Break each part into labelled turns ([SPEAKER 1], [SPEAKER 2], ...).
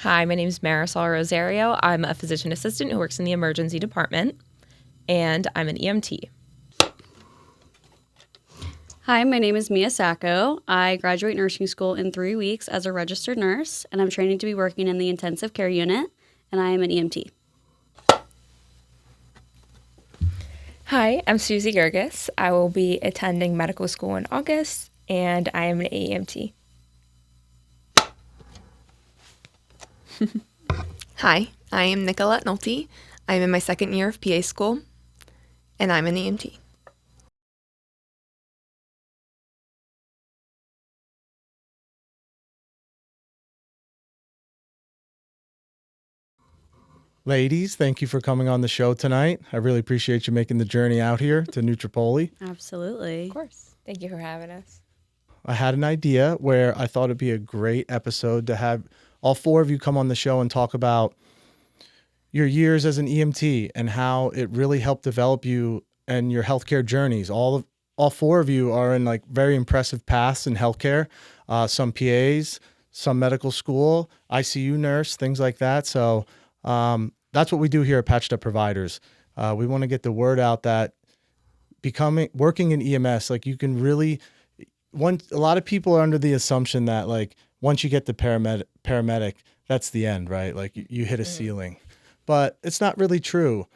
[SPEAKER 1] Hi, my name is Marisol Rosario. I'm a physician assistant who works in the emergency department, and I'm an EMT.
[SPEAKER 2] Hi, my name is Mia Sacco. I graduate nursing school in 3 weeks as a registered nurse, and I'm training to be working in the intensive care unit, and I am an EMT.
[SPEAKER 3] Hi, I'm Suzie Girgis. I will be attending medical school in August, and I am an EMT.
[SPEAKER 4] Hi, I am Nikolette Nolte. I'm in my second year of PA school, and I'm an EMT.
[SPEAKER 5] Ladies, thank you for coming on the show tonight. I really appreciate you making the journey out here to Nutropoli.
[SPEAKER 2] Absolutely.
[SPEAKER 3] Of course. Thank you for having us.
[SPEAKER 5] I had an idea where I thought it'd be a great episode to have all four of you come on the show and talk about your years as an EMT and how it really helped develop you and your healthcare journeys. All four of you are in like very impressive paths in healthcare. Some PAs, some medical school, ICU nurse, things like that. So that's what we do here at Patched Up Providers. We want to get the word out that working in EMS, like you can really. A lot of people are under the assumption that like once you get the paramedic, that's the end, right? Like you hit a ceiling, but it's not really true.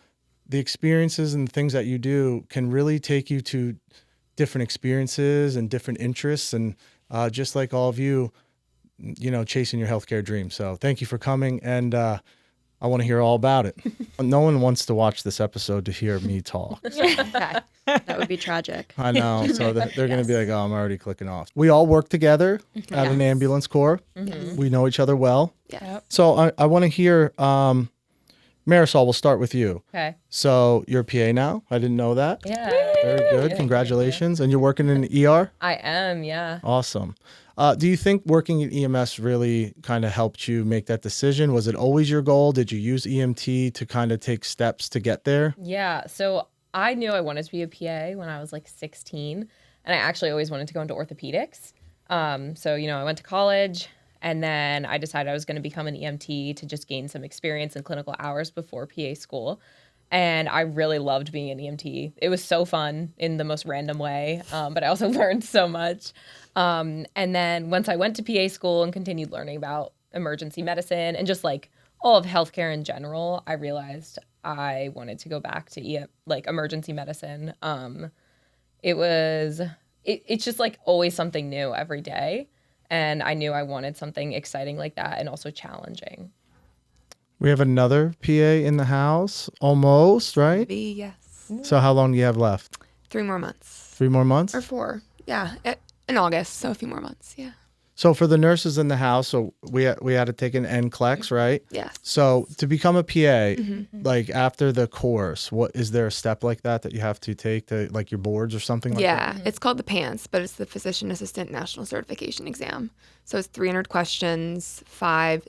[SPEAKER 5] The experiences and things that you do can really take you to different experiences and different interests, and just like all of you, chasing your healthcare dream. So thank you for coming, and I want to hear all about it. No one wants to watch this episode to hear me talk.
[SPEAKER 2] That would be tragic.
[SPEAKER 5] I know. So they're going to be like, oh, I'm already clicking off. We all work together at an ambulance corps. Mm-hmm. We know each other well.
[SPEAKER 4] Yeah.
[SPEAKER 5] So I want to hear, Marisol, we'll start with you.
[SPEAKER 1] Okay.
[SPEAKER 5] So you're a PA now? I didn't know that.
[SPEAKER 1] Yeah.
[SPEAKER 5] Very good. Congratulations. And you're working in the ER?
[SPEAKER 1] I am, yeah.
[SPEAKER 5] Awesome. Do you think working in EMS really kind of helped you make that decision? Was it always your goal? Did you use EMT to kind of take steps to get there?
[SPEAKER 1] Yeah, so I knew I wanted to be a PA when I was like 16, and I actually always wanted to go into orthopedics. So, I went to college, and then I decided I was going to become an EMT to just gain some experience in clinical hours before PA school. And I really loved being an EMT. It was so fun in the most random way, but I also learned so much. And then once I went to PA school and continued learning about emergency medicine and just like all of healthcare in general, I realized I wanted to go back to emergency medicine. It's just like always something new every day. And I knew I wanted something exciting like that and also challenging.
[SPEAKER 5] We have another PA in the house, almost, right?
[SPEAKER 4] Maybe, yes.
[SPEAKER 5] So how long do you have left?
[SPEAKER 4] 3 more months.
[SPEAKER 5] 3 more months?
[SPEAKER 4] Or 4. Yeah. In August, so a few more months. Yeah.
[SPEAKER 5] So for the nurses in the house, so we had to take an NCLEX, right?
[SPEAKER 4] Yes.
[SPEAKER 5] So to become a PA, like after the course, is there a step like that you have to take to like your boards or something like that?
[SPEAKER 4] Yeah, it's called the PANCE, but it's the Physician Assistant National Certification Exam. So it's 300 questions,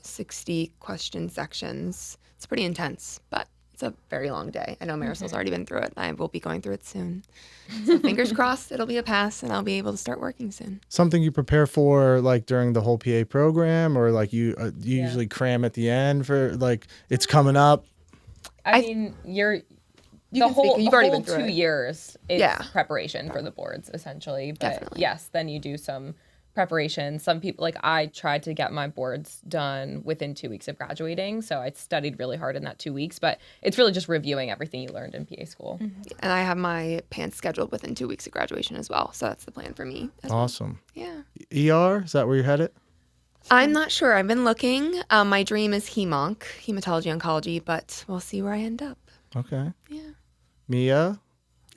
[SPEAKER 4] 60 question sections. It's pretty intense, but it's a very long day. I know Marisol's already been through it. I will be going through it soon. So fingers crossed it'll be a pass and I'll be able to start working soon.
[SPEAKER 5] Something you prepare for like during the whole PA program, or like you usually cram at the end for like it's coming up?
[SPEAKER 1] I mean, you've already been through 2 years is preparation for the boards, essentially. But
[SPEAKER 4] definitely.
[SPEAKER 1] Yes, then you do some preparation. Some people, like I tried to get my boards done within 2 weeks of graduating. So I studied really hard in that 2 weeks, but it's really just reviewing everything you learned in PA school.
[SPEAKER 4] Mm-hmm. And I have my PANCE scheduled within 2 weeks of graduation as well. So that's the plan for me.
[SPEAKER 5] Awesome.
[SPEAKER 4] Well. Yeah.
[SPEAKER 5] ER, is that where you're headed?
[SPEAKER 4] I'm not sure. I've been looking. My dream is hemonc, hematology oncology, but we'll see where I end up.
[SPEAKER 5] Okay.
[SPEAKER 4] Yeah.
[SPEAKER 5] Mia?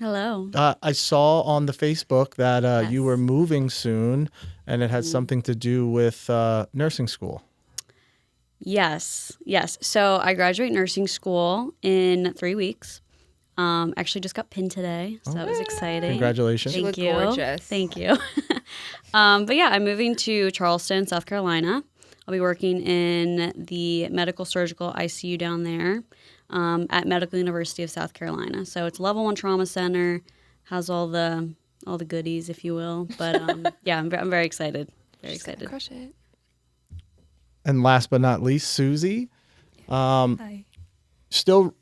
[SPEAKER 2] Hello.
[SPEAKER 5] I saw on the Facebook that you were moving soon, and it had something to do with nursing school.
[SPEAKER 2] Yes. So I graduate nursing school in 3 weeks. Actually just got pinned today, so that was exciting.
[SPEAKER 5] Congratulations.
[SPEAKER 2] Thank
[SPEAKER 4] You
[SPEAKER 2] you.
[SPEAKER 4] look gorgeous.
[SPEAKER 2] Thank you. But yeah, I'm moving to Charleston, South Carolina. I'll be working in the medical surgical ICU down there at Medical University of South Carolina. So it's a level 1 trauma center, has all the goodies, if you will. But yeah, I'm very excited. Very excited.
[SPEAKER 4] Crush it.
[SPEAKER 5] And last but not least, Suzie,
[SPEAKER 3] Hi.
[SPEAKER 5] still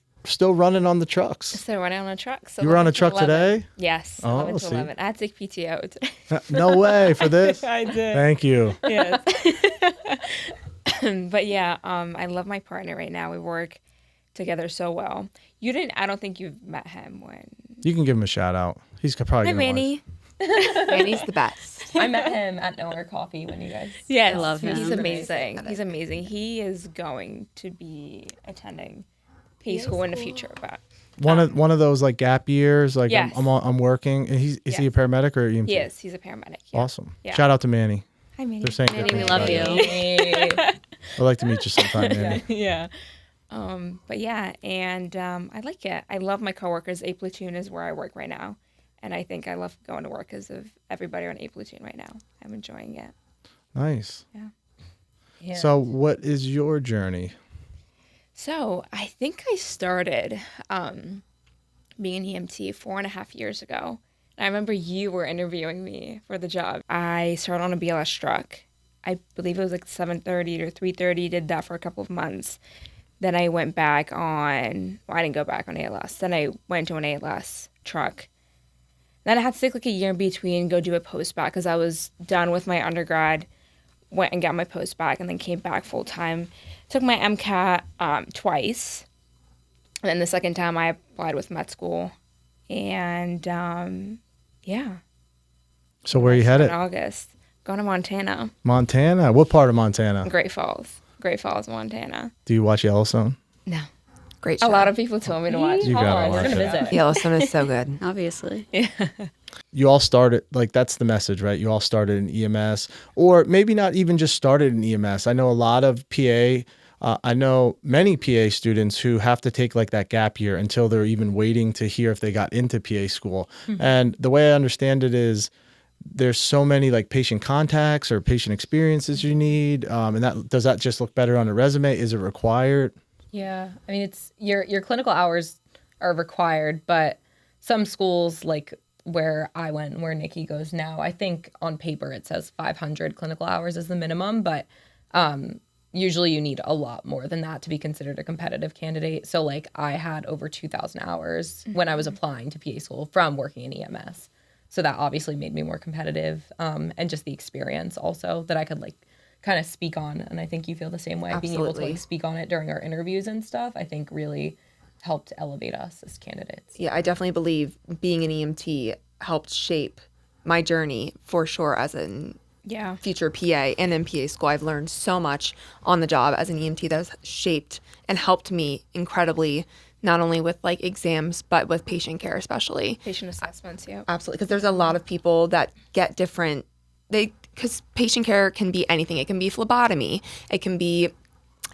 [SPEAKER 5] running on the trucks.
[SPEAKER 3] So running on a truck. So
[SPEAKER 5] You were on a
[SPEAKER 3] 11 to
[SPEAKER 5] truck
[SPEAKER 3] 11.
[SPEAKER 5] today?
[SPEAKER 3] Yes.
[SPEAKER 5] Oh,
[SPEAKER 3] 11 to
[SPEAKER 5] see.
[SPEAKER 3] 11. I had to take PTO today.
[SPEAKER 5] No way for this.
[SPEAKER 3] I did.
[SPEAKER 5] Thank you.
[SPEAKER 3] Yes. But yeah, I love my partner right now. We work together so well. I don't think you've met him when.
[SPEAKER 5] You can give him a shout out. He's probably
[SPEAKER 3] Hi,
[SPEAKER 5] gonna watch.
[SPEAKER 3] Manny.
[SPEAKER 4] Manny's the best.
[SPEAKER 1] I met him at Nowhere Coffee when you guys.
[SPEAKER 3] Yes.
[SPEAKER 2] I love him.
[SPEAKER 3] He's amazing. He's amazing. He is going to be attending PA school in the future, but
[SPEAKER 5] One of those like gap years, like
[SPEAKER 3] Yes.
[SPEAKER 5] I'm working. And is he a
[SPEAKER 3] Yes.
[SPEAKER 5] paramedic or EMT?
[SPEAKER 3] he is. He's a paramedic. Yeah.
[SPEAKER 5] Awesome.
[SPEAKER 3] Yeah.
[SPEAKER 5] Shout out to Manny.
[SPEAKER 3] Hi, Manny.
[SPEAKER 5] They're saying
[SPEAKER 2] Manny,
[SPEAKER 5] good
[SPEAKER 2] we
[SPEAKER 5] things
[SPEAKER 2] love
[SPEAKER 5] about
[SPEAKER 2] you.
[SPEAKER 5] I'd like to meet you sometime, Manny.
[SPEAKER 3] Yeah. But yeah, and I like it. I love my coworkers. A Platoon is where I work right now. And I think I love going to work because of everybody on A Platoon right now. I'm enjoying it.
[SPEAKER 5] Nice.
[SPEAKER 1] Yeah.
[SPEAKER 5] So, what is your journey?
[SPEAKER 3] So I think I started being an EMT 4.5 years ago. And I remember you were interviewing me for the job. I started on a BLS truck. I believe it was like 7:30 or 3:30. Did that for a couple of months. Then I went back on. Well, I didn't go back on ALS. Then I went to an ALS truck. Then I had to take like a year in between, go do a post-bac because I was done with my undergrad, went and got my post-bac, and then came back full-time. Took my MCAT twice. And then the second time I applied with med school. And yeah.
[SPEAKER 5] So, where are you
[SPEAKER 3] In
[SPEAKER 5] headed?
[SPEAKER 3] August. Going to Montana.
[SPEAKER 5] Montana? What part of Montana?
[SPEAKER 3] Great Falls. Great Falls, Montana.
[SPEAKER 5] Do you watch Yellowstone?
[SPEAKER 3] No.
[SPEAKER 4] Great
[SPEAKER 3] A
[SPEAKER 4] show.
[SPEAKER 3] lot of people told me to watch.
[SPEAKER 5] You gotta
[SPEAKER 1] We're
[SPEAKER 5] watch
[SPEAKER 1] gonna
[SPEAKER 5] it.
[SPEAKER 1] visit.
[SPEAKER 4] Yellowstone is so good.
[SPEAKER 2] Obviously.
[SPEAKER 5] You all started, like, that's the message, right? You all started in EMS, or maybe not even just started in EMS. I know a lot of PA, I know many PA students who have to take like that gap year until they're even waiting to hear if they got into PA school. And the way I understand it is there's so many like patient contacts or patient experiences you need. And does that just look better on a resume? Is it required?
[SPEAKER 1] Yeah, I mean, it's your clinical hours are required, but some schools like where I went, and where Nikki goes now, I think on paper it says 500 clinical hours is the minimum, but usually you need a lot more than that to be considered a competitive candidate. So like I had over 2,000 hours when I was applying to PA school from working in EMS. So that obviously made me more competitive, and just the experience also that I could like kind of speak on. And I think you feel the same way. Being able to
[SPEAKER 4] Absolutely.
[SPEAKER 1] like speak on it during our interviews and stuff, I think really helped elevate us as candidates.
[SPEAKER 4] Yeah, I definitely believe being an EMT helped shape my journey for sure as a
[SPEAKER 3] Yeah.
[SPEAKER 4] future PA and in PA school. I've learned so much on the job as an EMT that has shaped and helped me incredibly, not only with like exams, but with patient care especially.
[SPEAKER 3] Patient assessments, yeah.
[SPEAKER 4] Absolutely, because there's a lot of people that get different. Because patient care can be anything. It can be phlebotomy. It can be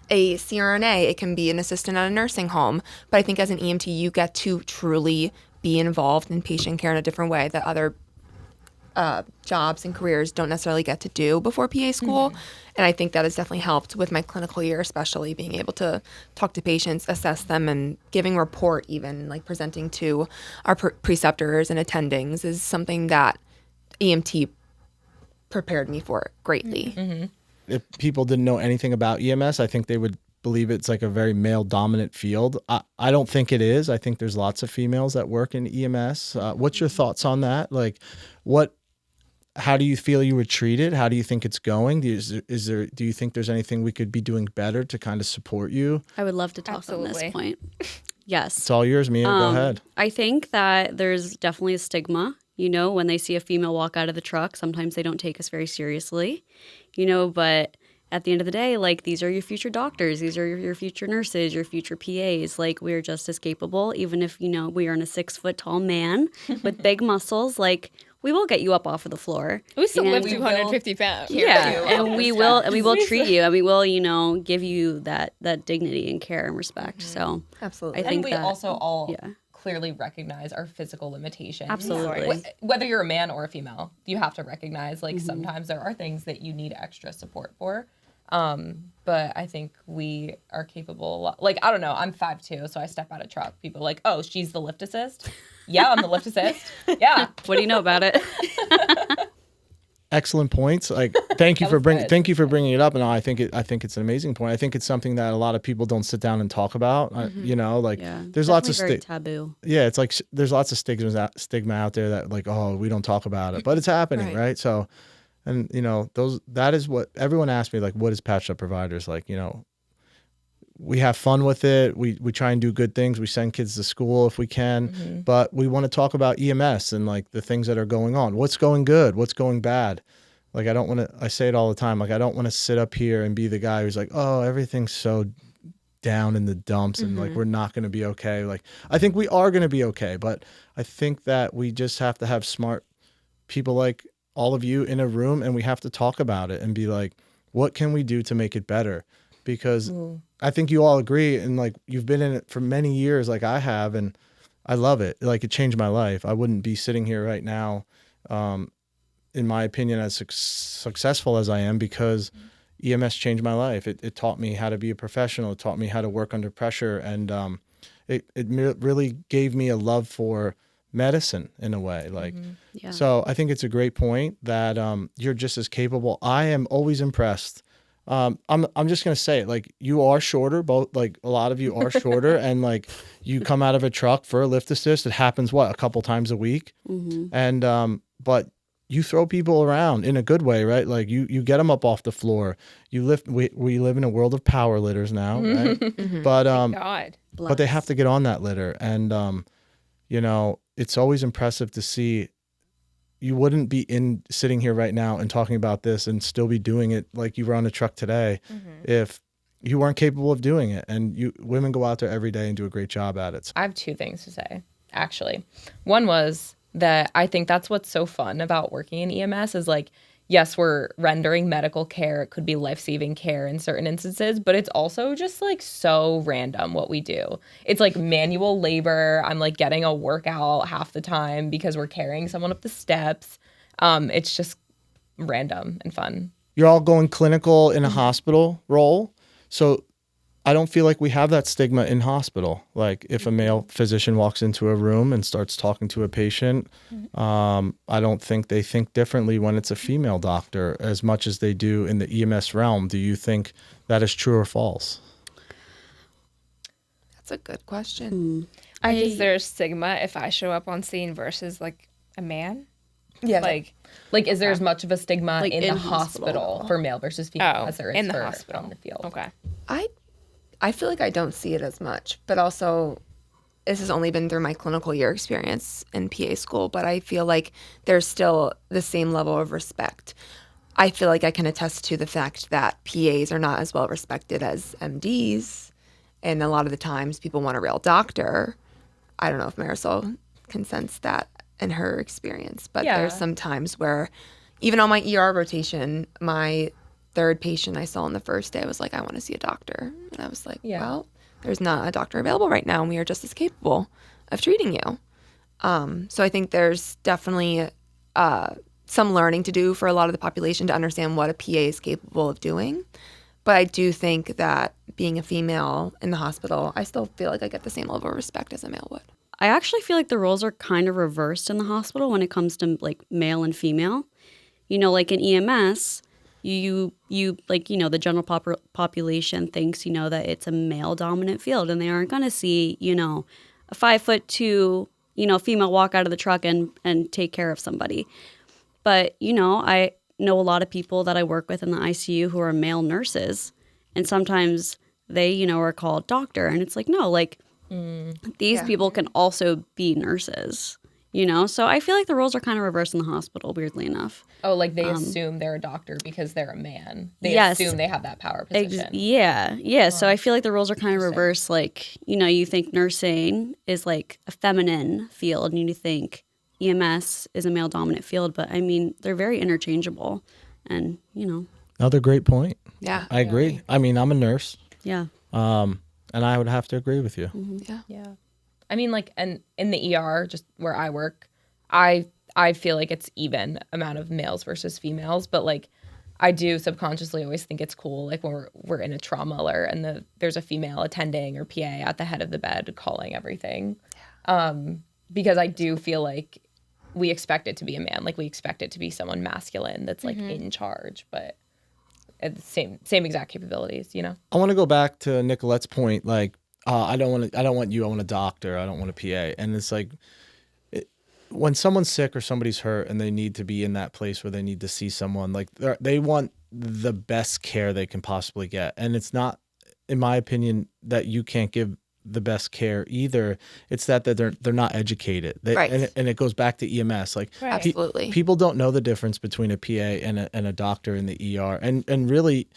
[SPEAKER 4] a CRNA. It can be an assistant at a nursing home. But I think as an EMT, you get to truly be involved in patient care in a different way that other jobs and careers don't necessarily get to do before PA school. And I think that has definitely helped with my clinical year, especially being able to talk to patients, assess them, and giving report, even like presenting to our preceptors and attendings is something that EMT prepared me for greatly.
[SPEAKER 5] If people didn't know anything about EMS, I think they would believe it's like a very male dominant field. I don't think it is. I think there's lots of females that work in EMS. What's your thoughts on that? Like how do you feel you were treated? How do you think it's going? Do you think there's anything we could be doing better to kind of support you?
[SPEAKER 2] I would love to talk on
[SPEAKER 3] Absolutely.
[SPEAKER 2] this point. Yes.
[SPEAKER 5] It's all yours, Mia. Go ahead.
[SPEAKER 2] I think that there's definitely a stigma. You know, when they see a female walk out of the truck, sometimes they don't take us very seriously, you know, but at the end of the day, like, these are your future doctors. These are your future nurses, your future PAs. Like, we're just as capable, even if, you know, we are in a 6-foot-tall man with big muscles. Like, we will get you up off of the floor.
[SPEAKER 3] We still
[SPEAKER 2] And-
[SPEAKER 3] live 250 pounds.
[SPEAKER 2] Yeah, and we will treat you, and we will, you know, give you that dignity and care and respect. So
[SPEAKER 4] Absolutely.
[SPEAKER 2] I think
[SPEAKER 1] And we
[SPEAKER 2] that,
[SPEAKER 1] also all
[SPEAKER 2] yeah.
[SPEAKER 1] clearly recognize our physical limitations.
[SPEAKER 2] Absolutely.
[SPEAKER 1] Whether you're a man or a female, you have to recognize like sometimes there are things that you need extra support for. But I think we are capable. Like, I don't know, I'm 5'2", so I step out of truck. People are like, oh, she's the lift assist? Yeah, I'm the lift assist. Yeah.
[SPEAKER 2] What do you know about it?
[SPEAKER 5] Excellent points. Like Thank you
[SPEAKER 1] That
[SPEAKER 5] for
[SPEAKER 1] was
[SPEAKER 5] bringing
[SPEAKER 1] good.
[SPEAKER 5] thank you for bringing it up, and I think it's an amazing point. I think it's something that a lot of people don't sit down and talk about. You know, like
[SPEAKER 2] Yeah.
[SPEAKER 5] there's lots of
[SPEAKER 2] Definitely very taboo.
[SPEAKER 5] yeah, it's like there's lots of stigma out there that like, oh, we don't talk about it, but it's happening, right? So, and you know, that is what everyone asks me, like, what is Patched Up Providers? Like, you know, we have fun with it. We try and do good things. We send kids to school if we can, but we want to talk about EMS and like the things that are going on. What's going good? What's going bad? Like, I say it all the time. Like, I don't want to sit up here and be the guy who's like, oh, everything's so down in the dumps and like, we're not going to be okay. Like, I think we are going to be okay, but I think that we just have to have smart people like all of you in a room, and we have to talk about it and be like, what can we do to make it better? Because I think you all agree, and like you've been in it for many years like I have, and I love it. Like, it changed my life. I wouldn't be sitting here right now, in my opinion, as successful as I am because EMS changed my life. It taught me how to be a professional. It taught me how to work under pressure, and it really gave me a love for medicine in a way. Like, so I think it's a great point that you're just as capable. I am always impressed. I'm just gonna say it. Like, you are shorter, both, like a lot of you are shorter, and like you come out of a truck for a lift assist. It happens a couple times a week, and but you throw people around in a good way, right? Like you get them up off the floor. You lift. We live in a world of power litters now, right? But
[SPEAKER 3] God.
[SPEAKER 5] but they have to get on that litter, and you know, it's always impressive to see. You wouldn't be sitting here right now and talking about this and still be doing it like you were on the truck today if you weren't capable of doing it. And women go out there every day and do a great job at it.
[SPEAKER 1] I have two things to say, actually. One was that I think that's what's so fun about working in EMS is like, yes, we're rendering medical care. It could be life-saving care in certain instances, but it's also just like so random what we do. It's like manual labor. I'm like getting a workout half the time because we're carrying someone up the steps. It's just random and fun.
[SPEAKER 5] You're all going clinical in a hospital role. So I don't feel like we have that stigma in hospital. Like, if a male physician walks into a room and starts talking to a patient, I don't think they think differently when it's a female doctor as much as they do in the EMS realm. Do you think that is true or false?
[SPEAKER 4] That's a good question.
[SPEAKER 3] Like, is there a stigma if I show up on scene versus like a man?
[SPEAKER 4] Yeah.
[SPEAKER 3] Like,
[SPEAKER 1] Is there as much of a stigma
[SPEAKER 2] Like
[SPEAKER 1] in the
[SPEAKER 2] in
[SPEAKER 1] hospital for male versus female as there is
[SPEAKER 3] in the
[SPEAKER 1] for
[SPEAKER 3] hospital.
[SPEAKER 1] in the field?
[SPEAKER 3] Okay.
[SPEAKER 4] I feel like I don't see it as much, but also this has only been through my clinical year experience in PA school, but I feel like there's still the same level of respect. I feel like I can attest to the fact that PAs are not as well respected as MDs, and a lot of the times people want a real doctor. I don't know if Marisol can sense that in her experience, but there's some times where even on my ER rotation, my third patient I saw on the first day, I was like, I want to see a doctor. And I was like, well, there's not a doctor available right now, and we are just as capable of treating you. So I think there's definitely some learning to do for a lot of the population to understand what a PA is capable of doing. But I do think that being a female in the hospital, I still feel like I get the same level of respect as a male would.
[SPEAKER 2] I actually feel like the roles are kind of reversed in the hospital when it comes to like male and female. You know, like in EMS, you like, you know, the general population thinks, you know, that it's a male dominant field, and they aren't going to see, you know, a 5'2", you know, female walk out of the truck and take care of somebody. But, you know, I know a lot of people that I work with in the ICU who are male nurses, and sometimes they, you know, are called doctor, and it's like, no, like these people can also be nurses. You know, so I feel like the roles are kind of reversed in the hospital, weirdly enough.
[SPEAKER 1] Oh, like they assume they're a doctor because they're a man. They
[SPEAKER 2] Yes.
[SPEAKER 1] assume they have that power position.
[SPEAKER 2] Yeah. So I feel like the roles are kind of reversed. Like, you know, you think nursing is like a feminine field, and you think EMS is a male dominant field, but I mean, they're very interchangeable, and you know.
[SPEAKER 5] Another great point.
[SPEAKER 4] Yeah.
[SPEAKER 5] I agree. I mean, I'm a nurse.
[SPEAKER 2] Yeah.
[SPEAKER 5] And I would have to agree with you.
[SPEAKER 1] Yeah. I mean, like, and in the ER, just where I work, I feel like it's even amount of males versus females, but like, I do subconsciously always think it's cool, like when we're in a trauma alert and there's a female attending or PA at the head of the bed calling everything, because I do feel like we expect it to be a man. Like we expect it to be someone masculine that's like in charge, but at the same exact capabilities, you know?
[SPEAKER 5] I want to go back to Nicolette's point. Like, I don't want you. I want a doctor. I don't want a PA. And it's like, when someone's sick or somebody's hurt and they need to be in that place where they need to see someone, like they want the best care they can possibly get. And it's not, in my opinion, that you can't give the best care either. It's that they're not educated.
[SPEAKER 4] Right.
[SPEAKER 5] And it goes back to EMS. Like
[SPEAKER 4] Absolutely.
[SPEAKER 5] people don't know the difference between a PA and a doctor in the ER. And really,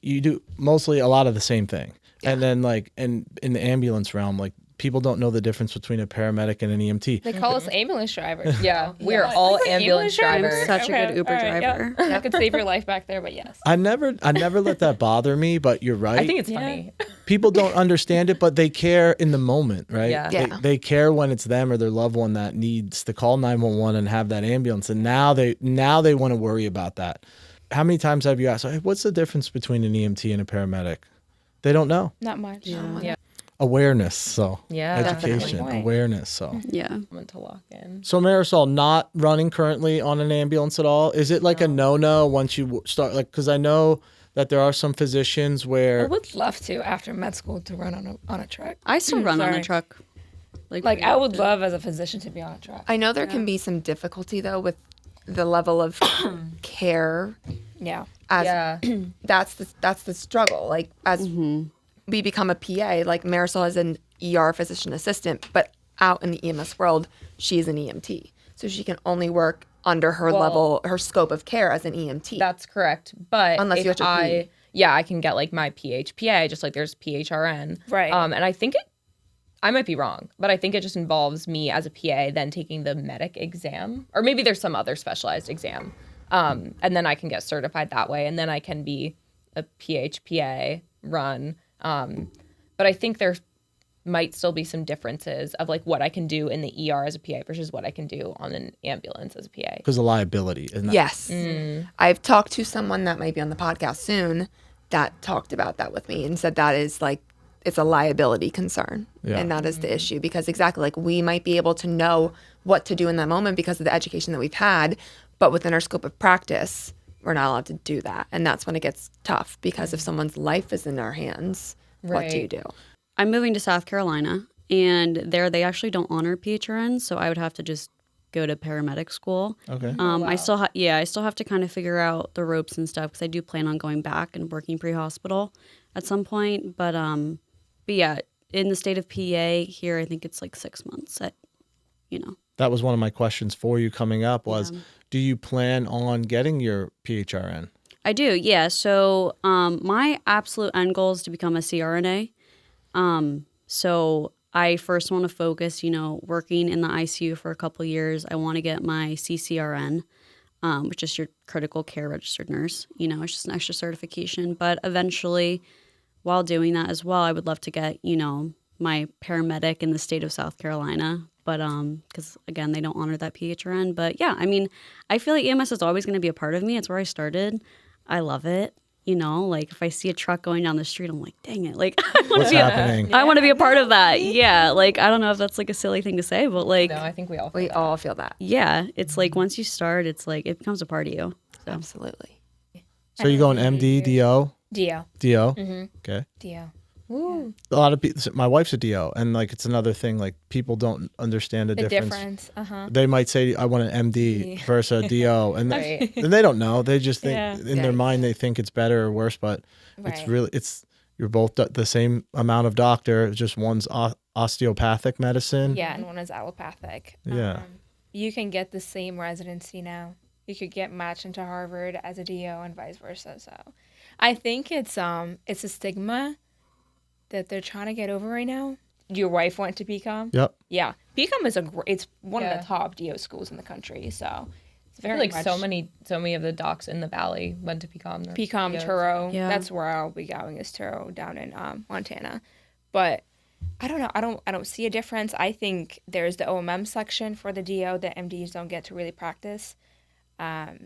[SPEAKER 5] you do mostly a lot of the same thing. Yeah. And then like, and in the ambulance realm, like people don't know the difference between a paramedic and an EMT.
[SPEAKER 3] They call us ambulance drivers.
[SPEAKER 1] Yeah, we are all ambulance drivers.
[SPEAKER 2] I'm such a good Uber driver.
[SPEAKER 3] Yeah. I could save your life back there, but yes.
[SPEAKER 5] I never let that bother me, but you're right.
[SPEAKER 1] I think it's funny.
[SPEAKER 5] People don't understand it, but they care in the moment, right?
[SPEAKER 1] Yeah.
[SPEAKER 5] They care when it's them or their loved one that needs to call 911 and have that ambulance. And now they want to worry about that. How many times have you asked, hey, what's the difference between an EMT and a paramedic? They don't know.
[SPEAKER 3] Not much.
[SPEAKER 1] Yeah.
[SPEAKER 5] Awareness, so education,
[SPEAKER 3] definitely.
[SPEAKER 5] awareness, so
[SPEAKER 2] Yeah.
[SPEAKER 1] I'm going to lock in.
[SPEAKER 5] So Marisol, not running currently on an ambulance at all. Is it like a no once you start? Like, because I know that there are some physicians
[SPEAKER 3] I
[SPEAKER 5] where
[SPEAKER 3] would love to after med school to run on a truck.
[SPEAKER 2] I still run on a
[SPEAKER 3] Sorry.
[SPEAKER 2] truck.
[SPEAKER 3] Like I would love as a physician to be on a truck.
[SPEAKER 4] I know there can be some difficulty though with the level of care.
[SPEAKER 3] Yeah.
[SPEAKER 4] As
[SPEAKER 1] Yeah.
[SPEAKER 4] that's the struggle. Like as we become a PA, like Marisol is an ER physician assistant, but out in the EMS world, she's an EMT. So she can only work under her level, her scope of care as an EMT.
[SPEAKER 1] That's correct. But
[SPEAKER 4] Unless
[SPEAKER 1] if
[SPEAKER 4] you have to pee.
[SPEAKER 1] I can get like my PHPA, just like there's PHRN.
[SPEAKER 3] Right.
[SPEAKER 1] And I think I might be wrong, but I think it just involves me as a PA then taking the medic exam, or maybe there's some other specialized exam. And then I can get certified that way, and then I can be a PHPA run. But I think there might still be some differences of like what I can do in the ER as a PA versus what I can do on an ambulance as a PA.
[SPEAKER 5] because of liability, isn't that?
[SPEAKER 4] Yes. I've talked to someone that might be on the podcast soon that talked about that with me and said that is like, it's a liability concern.
[SPEAKER 5] Yeah.
[SPEAKER 4] And that is the issue because exactly like we might be able to know what to do in that moment because of the education that we've had, but within our scope of practice, we're not allowed to do that. And that's when it gets tough because if someone's life is in our hands, what do you do?
[SPEAKER 2] I'm moving to South Carolina, and there they actually don't honor PHRN, so I would have to just go to paramedic school.
[SPEAKER 5] Okay.
[SPEAKER 2] I still have to kind of figure out the ropes and stuff because I do plan on going back and working pre-hospital at some point. But yeah, in the state of PA here, I think it's like 6 months.
[SPEAKER 5] That was one of my questions for you coming up was, do you plan on getting your PHRN?
[SPEAKER 2] I do, yeah. So my absolute end goal is to become a CRNA. So I first want to focus, working in the ICU for a couple of years. I want to get my CCRN, which is your critical care registered nurse. It's just an extra certification. But eventually, while doing that as well, I would love to get, my paramedic in the state of South Carolina. But because, again, they don't honor that PHRN. But, yeah, I mean, I feel like EMS is always going to be a part of me. It's where I started. I love it. Like if I see a truck going down the street, I'm like, dang it. Like,
[SPEAKER 5] What's happening?
[SPEAKER 2] I want to be a part of that. Yeah. Like, I don't know if that's like a silly thing to say, but like,
[SPEAKER 1] No, I think we all feel
[SPEAKER 4] We
[SPEAKER 1] that.
[SPEAKER 4] all feel that.
[SPEAKER 2] yeah, it's like once you start, it's like it becomes a part of you. So.
[SPEAKER 4] Absolutely.
[SPEAKER 5] So you going MD, DO?
[SPEAKER 3] DO.
[SPEAKER 5] DO? Okay.
[SPEAKER 3] DO.
[SPEAKER 1] Woo.
[SPEAKER 5] A lot of people, my wife's a DO, and like it's another thing, like people don't understand the
[SPEAKER 3] The
[SPEAKER 5] difference.
[SPEAKER 3] difference.
[SPEAKER 5] They might say, I want an MD versus a DO, and
[SPEAKER 1] Right.
[SPEAKER 5] and they don't know. They just think
[SPEAKER 3] Yeah.
[SPEAKER 5] in their mind they think it's better or worse, but it's
[SPEAKER 3] Right.
[SPEAKER 5] really, you're both the same amount of doctor, it's just one's osteopathic medicine.
[SPEAKER 3] Yeah, and one is allopathic.
[SPEAKER 5] Yeah.
[SPEAKER 3] You can get the same residency now. You could get matched into Harvard as a DO and vice versa. So I think it's a stigma that they're trying to get over right now. Your wife went to BCom.
[SPEAKER 5] Yep.
[SPEAKER 3] Yeah, BCom is it's one
[SPEAKER 1] Yeah.
[SPEAKER 3] of the top DO schools in the country. So it's
[SPEAKER 1] I feel
[SPEAKER 3] very
[SPEAKER 1] like
[SPEAKER 3] much
[SPEAKER 1] so many of the docs in the valley went to PCOM.
[SPEAKER 3] BCom, Turo.
[SPEAKER 2] Yeah.
[SPEAKER 3] That's where I'll be going is Turo down in Montana. But I don't know. I don't see a difference. I think there's the OMM section for the DO that MDs don't get to really practice. But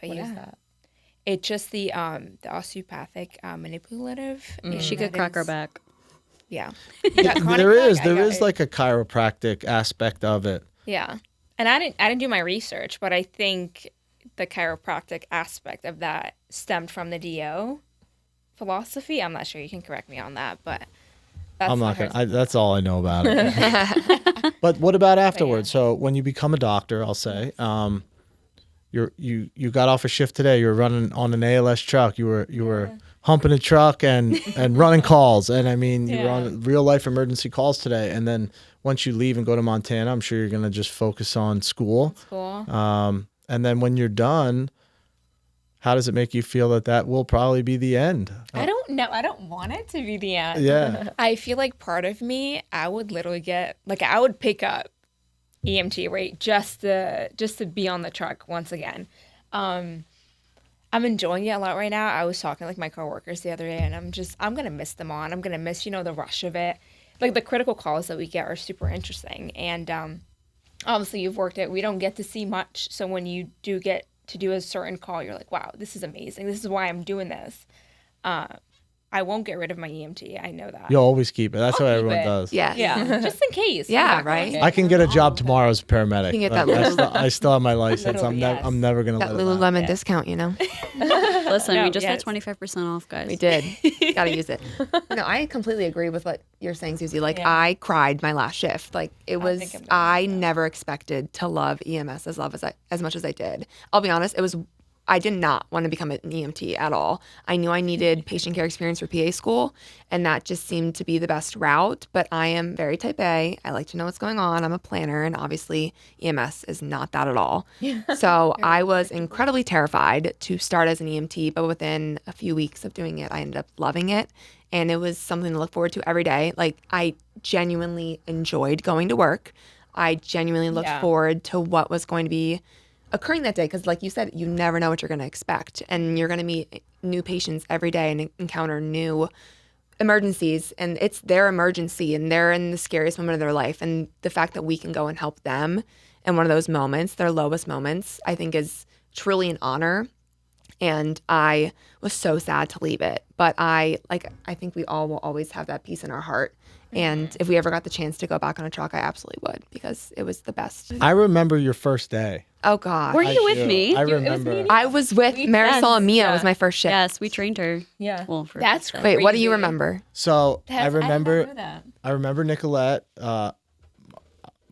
[SPEAKER 1] What
[SPEAKER 3] yeah,
[SPEAKER 1] is that?
[SPEAKER 3] it's just the osteopathic manipulative. and
[SPEAKER 2] She could
[SPEAKER 3] that
[SPEAKER 2] crack her
[SPEAKER 3] is-
[SPEAKER 2] back.
[SPEAKER 3] Yeah,
[SPEAKER 5] There is like a chiropractic aspect of it.
[SPEAKER 3] Yeah, and I didn't do my research, but I think the chiropractic aspect of that stemmed from the DO philosophy. I'm not sure. You can correct me on that, but that's
[SPEAKER 5] I'm not
[SPEAKER 3] what I
[SPEAKER 5] gonna.
[SPEAKER 3] heard.
[SPEAKER 5] That's all I know about it. But what about afterwards? So when you become a doctor, I'll say, you got off a shift today. You were running on an ALS truck. You were humping a truck and running calls. And I mean, you were on real life emergency calls today. And then once you leave and go to Montana, I'm sure you're gonna just focus on school.
[SPEAKER 3] Cool.
[SPEAKER 5] And then when you're done, how does it make you feel that will probably be the end?
[SPEAKER 1] I don't know. I don't want it to be the end.
[SPEAKER 5] Yeah.
[SPEAKER 3] I feel like part of me, I would literally get like I would pick up EMT rate just to be on the truck once again. I'm enjoying it a lot right now. I was talking to like my coworkers the other day, and I'm gonna miss them on. I'm gonna miss the rush of it. Like the critical calls that we get are super interesting, and obviously you've worked it. We don't get to see much, so when you do get to do a certain call, you're like, wow, this is amazing. This is why I'm doing this. I won't get rid of my EMT. I know that.
[SPEAKER 5] You'll always keep it. That's
[SPEAKER 3] I'll
[SPEAKER 5] what
[SPEAKER 3] keep
[SPEAKER 5] everyone
[SPEAKER 3] it.
[SPEAKER 5] does.
[SPEAKER 4] Yes.
[SPEAKER 3] Yeah, just in case.
[SPEAKER 4] Yeah,
[SPEAKER 3] I'm not
[SPEAKER 4] right?
[SPEAKER 3] gonna
[SPEAKER 5] I can get a job tomorrow as a paramedic.
[SPEAKER 4] You can get
[SPEAKER 5] but
[SPEAKER 4] that
[SPEAKER 5] I still have my license.
[SPEAKER 3] Literally, yes.
[SPEAKER 5] I'm never gonna
[SPEAKER 4] That
[SPEAKER 5] let it lapse.
[SPEAKER 4] Lululemon discount,
[SPEAKER 2] Listen,
[SPEAKER 3] No,
[SPEAKER 2] we just
[SPEAKER 3] yes.
[SPEAKER 2] got 25% off, guys.
[SPEAKER 4] We did. Gotta use it. No, I completely agree with what you're saying, Suzie. Like,
[SPEAKER 3] Yeah.
[SPEAKER 4] I cried my last shift. Like, it was,
[SPEAKER 3] think I'm gonna
[SPEAKER 4] I never expected to love EMS as much as I did. I'll be honest, I did not want to become an EMT at all. I knew I needed patient care experience for PA school, and that just seemed to be the best route. But I am very type A. I like to know what's going on. I'm a planner, and obviously EMS is not that at all. So I was incredibly terrified to start as an EMT, but within a few weeks of doing it, I ended up loving it. And it was something to look forward to every day. Like, I genuinely enjoyed going to work. I genuinely looked
[SPEAKER 3] Yeah.
[SPEAKER 4] forward to what was going to be occurring that day, because like you said, you never know what you're going to expect, and you're going to meet new patients every day and encounter new emergencies, and it's their emergency and they're in the scariest moment of their life, and the fact that we can go and help them in one of those moments, their lowest moments, I think is truly an honor. And I was so sad to leave it, but I think we all will always have that peace in our heart. And if we ever got the chance to go back on a truck, I absolutely would, because it was the best.
[SPEAKER 5] I remember your first day.
[SPEAKER 4] Oh God.
[SPEAKER 2] Were you with
[SPEAKER 5] do.
[SPEAKER 2] me?
[SPEAKER 5] I
[SPEAKER 1] It was
[SPEAKER 5] remember.
[SPEAKER 1] me.
[SPEAKER 4] I was with Marisol and Mia. It was my first shift.
[SPEAKER 2] Yes, we trained her.
[SPEAKER 1] Yeah.
[SPEAKER 2] Well, for
[SPEAKER 3] That's
[SPEAKER 4] Wait, what do you
[SPEAKER 3] crazy.
[SPEAKER 4] remember?
[SPEAKER 5] So I
[SPEAKER 1] I did not
[SPEAKER 5] remember.
[SPEAKER 1] know that.
[SPEAKER 5] I remember Nikolette.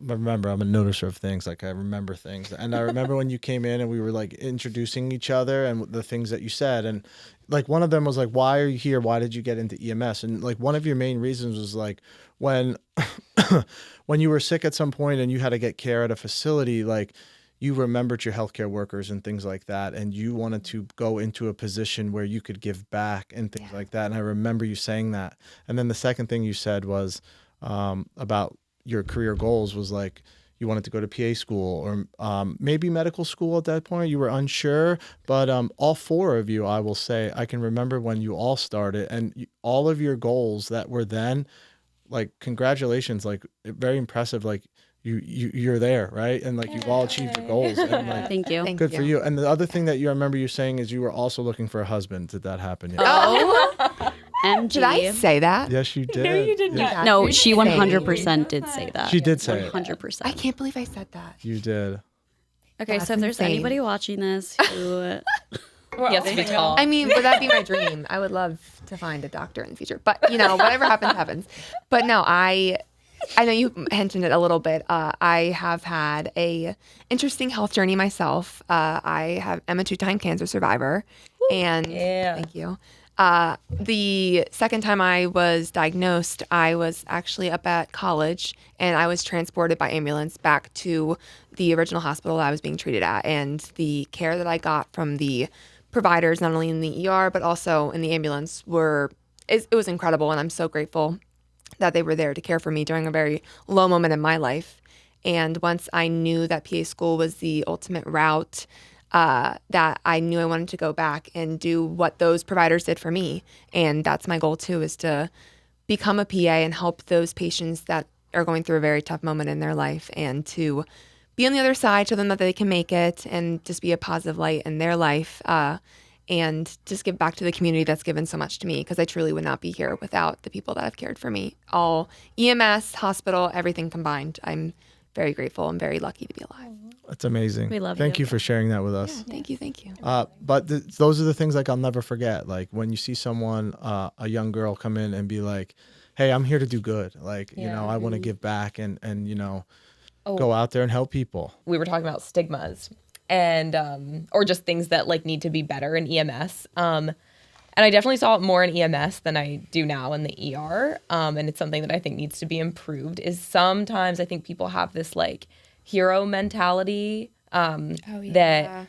[SPEAKER 5] Remember, I'm a noticer of things. Like, I remember things, and I remember when you came in and we were like introducing each other and the things that you said, and like one of them was like, "Why are you here? Why did you get into EMS?" And like one of your main reasons was like when when you were sick at some point and you had to get care at a facility, like you remembered your healthcare workers and things like that, and you wanted to go into a position where you could give back and things like that. And I remember you saying that. And then the second thing you said was about your career goals was like you wanted to go to PA school or maybe medical school at that point. You were unsure, but all four of you, I will say, I can remember when you all started and all of your goals that were then, like, congratulations, like very impressive. Like you're there, right? And like you've all achieved your goals. And like,
[SPEAKER 2] Thank you.
[SPEAKER 4] Thank
[SPEAKER 5] good
[SPEAKER 4] you.
[SPEAKER 5] for you. And the other thing that you remember you saying is you were also looking for a husband. Did that happen yet?
[SPEAKER 4] Oh,
[SPEAKER 2] MG.
[SPEAKER 4] did I say that?
[SPEAKER 5] Yes, you did.
[SPEAKER 1] No, you did
[SPEAKER 5] Yes,
[SPEAKER 1] not.
[SPEAKER 2] No, she
[SPEAKER 4] Insane.
[SPEAKER 2] 100% did say that.
[SPEAKER 5] She did say it.
[SPEAKER 2] 100%.
[SPEAKER 4] I can't believe I said that.
[SPEAKER 5] You did.
[SPEAKER 2] Okay,
[SPEAKER 4] That's
[SPEAKER 2] so if there's
[SPEAKER 4] insane.
[SPEAKER 2] anybody watching this who
[SPEAKER 1] Yes, to be tall.
[SPEAKER 4] I mean, would that be my dream? I would love to find a doctor in the future, but whatever happens, happens. But no, I know you mentioned it a little bit. I have had a interesting health journey myself. I'm a 2-time cancer survivor, and
[SPEAKER 1] Yeah.
[SPEAKER 4] thank you. The second time I was diagnosed, I was actually up at college, and I was transported by ambulance back to the original hospital I was being treated at, and the care that I got from the providers, not only in the ER but also in the ambulance, it was incredible, and I'm so grateful that they were there to care for me during a very low moment in my life. And once I knew that PA school was the ultimate route, that I knew I wanted to go back and do what those providers did for me. And that's my goal too, is to become a PA and help those patients that are going through a very tough moment in their life, and to be on the other side, show them that they can make it, and just be a positive light in their life, and just give back to the community that's given so much to me, because I truly would not be here without the people that have cared for me. All EMS, hospital, everything combined. I'm very grateful and very lucky to be alive.
[SPEAKER 5] That's amazing.
[SPEAKER 2] We love
[SPEAKER 5] Thank
[SPEAKER 2] you.
[SPEAKER 5] you for sharing that with us.
[SPEAKER 4] Thank you.
[SPEAKER 5] But those are the things like I'll never forget. Like when you see someone, a young girl come in and be like, hey, I'm here to do good. Like, you know, I want to give back and, you know, go out there and help people.
[SPEAKER 1] We were talking about stigmas and or just things that like need to be better in EMS. And I definitely saw it more in EMS than I do now in the ER. And it's something that I think needs to be improved is sometimes I think people have this like hero mentality that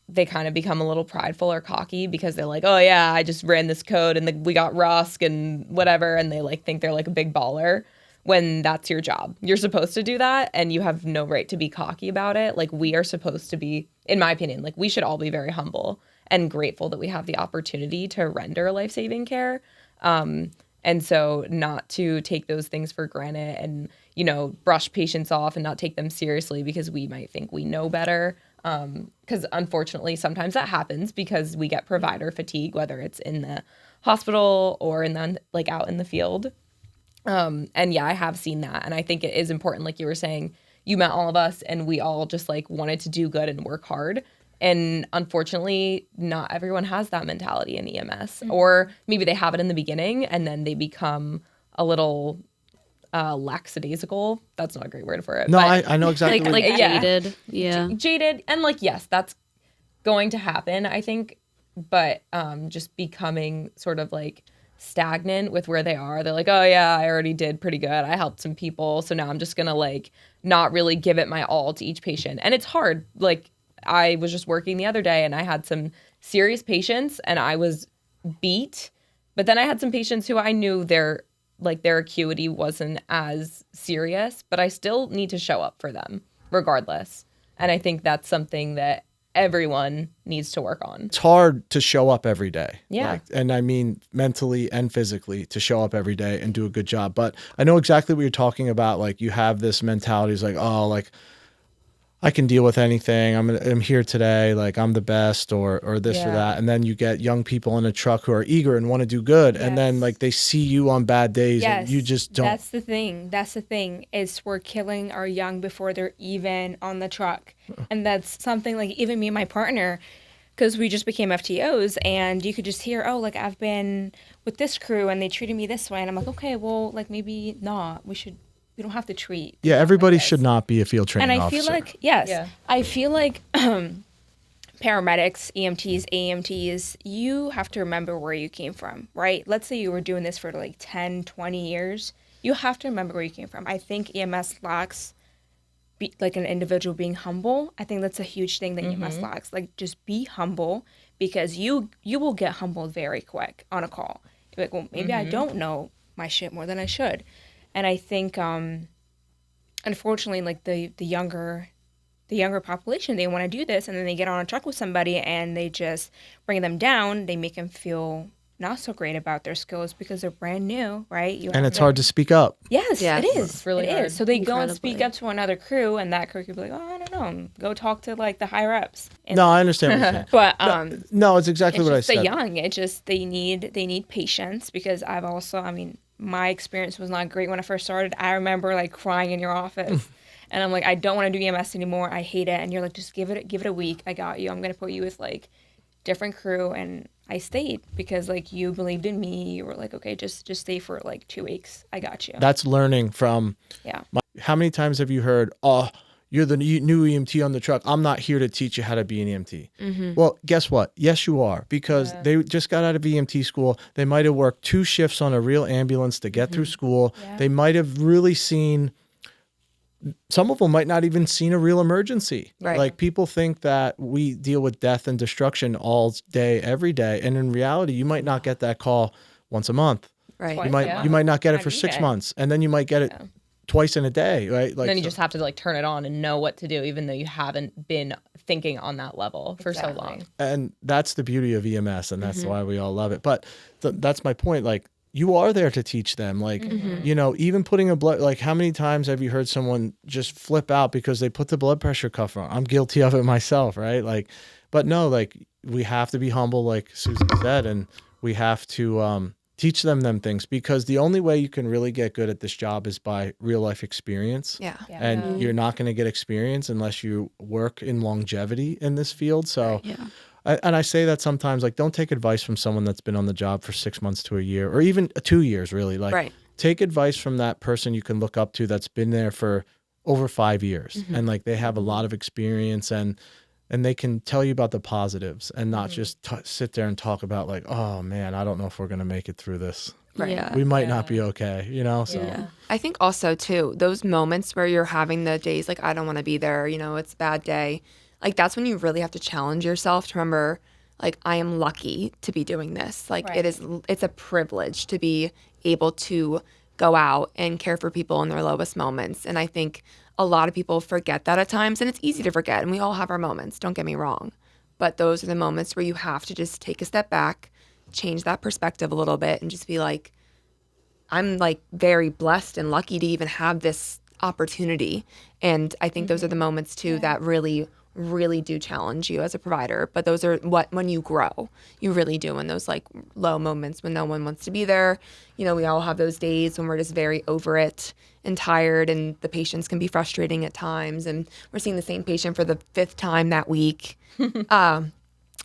[SPEAKER 1] they kind of become a little prideful or cocky because they're like, oh yeah, I just ran this code and we got Rusk and whatever. And they like think they're like a big baller when that's your job. You're supposed to do that and you have no right to be cocky about it. Like we are supposed to be, in my opinion, like we should all be very humble and grateful that we have the opportunity to render life-saving care. And so not to take those things for granted and, you know, brush patients off and not take them seriously because we might think we know better. Because unfortunately, sometimes that happens because we get provider fatigue, whether it's in the hospital or in the, like out in the field. And yeah, I have seen that. And I think it is important, like you were saying, you met all of us and we all just like wanted to do good and work hard. And unfortunately, not everyone has that mentality in EMS, or maybe they have it in the beginning and then they become a little lackadaisical. That's not a great word for it.
[SPEAKER 5] No,
[SPEAKER 1] but
[SPEAKER 5] I know exactly.
[SPEAKER 2] Like
[SPEAKER 1] Yeah.
[SPEAKER 2] jaded. Yeah.
[SPEAKER 1] jaded. And like, yes, that's going to happen, I think. But just becoming sort of like stagnant with where they are. They're like, oh yeah, I already did pretty good. I helped some people. So now I'm just going to like not really give it my all to each patient. And it's hard. Like, I was just working the other day and I had some serious patients and I was beat. But then I had some patients who I knew their acuity wasn't as serious, but I still need to show up for them regardless. And I think that's something that everyone needs to work on.
[SPEAKER 5] It's hard to show up every day.
[SPEAKER 1] Yeah.
[SPEAKER 5] And I mean mentally and physically to show up every day and do a good job. But I know exactly what you're talking about. Like you have this mentality is like, oh, like I can deal with anything. I'm here today. Like I'm the best or this or that. And then you get young people in a truck who are eager and want to do good. And then like they see you on bad days and you just don't.
[SPEAKER 3] That's the thing is we're killing our young before they're even on the truck. And that's something like even me and my partner, because we just became FTOs and you could just hear, oh, like I've been with this crew and they treated me this way. And I'm like, okay, well, like maybe not. We don't have to treat.
[SPEAKER 5] Yeah, everybody should not be a field training
[SPEAKER 3] officer.
[SPEAKER 5] officer.
[SPEAKER 3] And I feel like, yes, I feel like paramedics, EMTs, AMTs, you have to remember where you came from, right? Let's say you were doing this for like 10, 20 years. You have to remember where you came from. I think EMS lacks like an individual being humble. I think that's a huge thing that EMS lacks. Like just be humble because you will get humbled very quick on a call. You're like, well, maybe I don't know my shit more than I should. And I think, unfortunately, like the younger population, they want to do this, and then they get on a truck with somebody, and they just bring them down. They make them feel not so great about their skills because they're brand new, right?
[SPEAKER 5] And it's hard to speak up.
[SPEAKER 3] Yes,
[SPEAKER 4] Yes.
[SPEAKER 3] it is.
[SPEAKER 1] It's really
[SPEAKER 3] it
[SPEAKER 1] hard.
[SPEAKER 3] is. So they go and speak
[SPEAKER 2] Incredibly.
[SPEAKER 3] up to another crew, and that crew could be like, oh, I don't know, go talk to like the higher ups. And,
[SPEAKER 5] No, I understand what you're saying.
[SPEAKER 3] but
[SPEAKER 5] No, it's exactly
[SPEAKER 3] it's
[SPEAKER 5] what I
[SPEAKER 3] just the
[SPEAKER 5] said.
[SPEAKER 3] young. It just they need patience because I've also, I mean, my experience was not great when I first started. I remember like crying in your office, and I'm like, I don't want to do EMS anymore. I hate it. And you're like, just give it a week. I got you. I'm gonna put you with like different crew, and I stayed because like you believed in me. You were like, okay, just stay for like 2 weeks. I got you.
[SPEAKER 5] That's learning from.
[SPEAKER 3] Yeah.
[SPEAKER 5] How many times have you heard, oh, you're the new EMT on the truck. I'm not here to teach you how to be an EMT. Well, guess what? Yes, you are, because they just got out of EMT school. They might have worked 2 shifts on a real ambulance to get through school.
[SPEAKER 3] Yeah.
[SPEAKER 5] They might have really seen, some of them might not even seen a real emergency.
[SPEAKER 4] Right.
[SPEAKER 5] Like people think that we deal with death and destruction all day, every day. And in reality, you might not get that call once a month.
[SPEAKER 4] Right.
[SPEAKER 3] Twice.
[SPEAKER 5] You might not get it
[SPEAKER 3] Not
[SPEAKER 5] for 6
[SPEAKER 3] even.
[SPEAKER 5] months. And then you might get it twice in a day, right? Like
[SPEAKER 1] Then you
[SPEAKER 5] so-
[SPEAKER 1] just have to like turn it on and know what to do, even though you haven't been thinking on that level for so long.
[SPEAKER 5] And that's the beauty of EMS, and that's why we all love it. But that's my point. Like, you are there to teach them. Like, you know, even putting a blood, like, how many times have you heard someone just flip out because they put the blood pressure cuff on? I'm guilty of it myself, right? Like, but no, like, we have to be humble, like Suzie said, and we have to teach them things, because the only way you can really get good at this job is by real life experience.
[SPEAKER 4] Yeah.
[SPEAKER 5] And you're not going to get experience unless you work in longevity in this field. So,
[SPEAKER 2] Yeah.
[SPEAKER 5] and I say that sometimes, like, don't take advice from someone that's been on the job for 6 months to a year, or even 2 years, really. Like,
[SPEAKER 4] Right.
[SPEAKER 5] take advice from that person you can look up to that's been there for over 5 years, and like they have a lot of experience, and they can tell you about the positives, and not just sit there and talk about like, oh man, I don't know if we're gonna make it through this.
[SPEAKER 4] Right.
[SPEAKER 2] Yeah.
[SPEAKER 5] We might not be okay, you know. So
[SPEAKER 2] Yeah.
[SPEAKER 4] I think also too, those moments where you're having the days like, I don't want to be there, you know, it's a bad day. Like, that's when you really have to challenge yourself to remember, like, I am lucky to be doing this. Like, it's a privilege to be able to go out and care for people in their lowest moments. And I think a lot of people forget that at times, and it's easy to forget. And we all have our moments, don't get me wrong. But those are the moments where you have to just take a step back, change that perspective a little bit, and just be like, I'm like very blessed and lucky to even have this opportunity. And I think those are the moments too that really do challenge you as a provider. But those are when you grow, you really do in those like low moments when no one wants to be there. You know, we all have those days when we're just very over it and tired, and the patients can be frustrating at times, and we're seeing the same patient for the 5th time that week.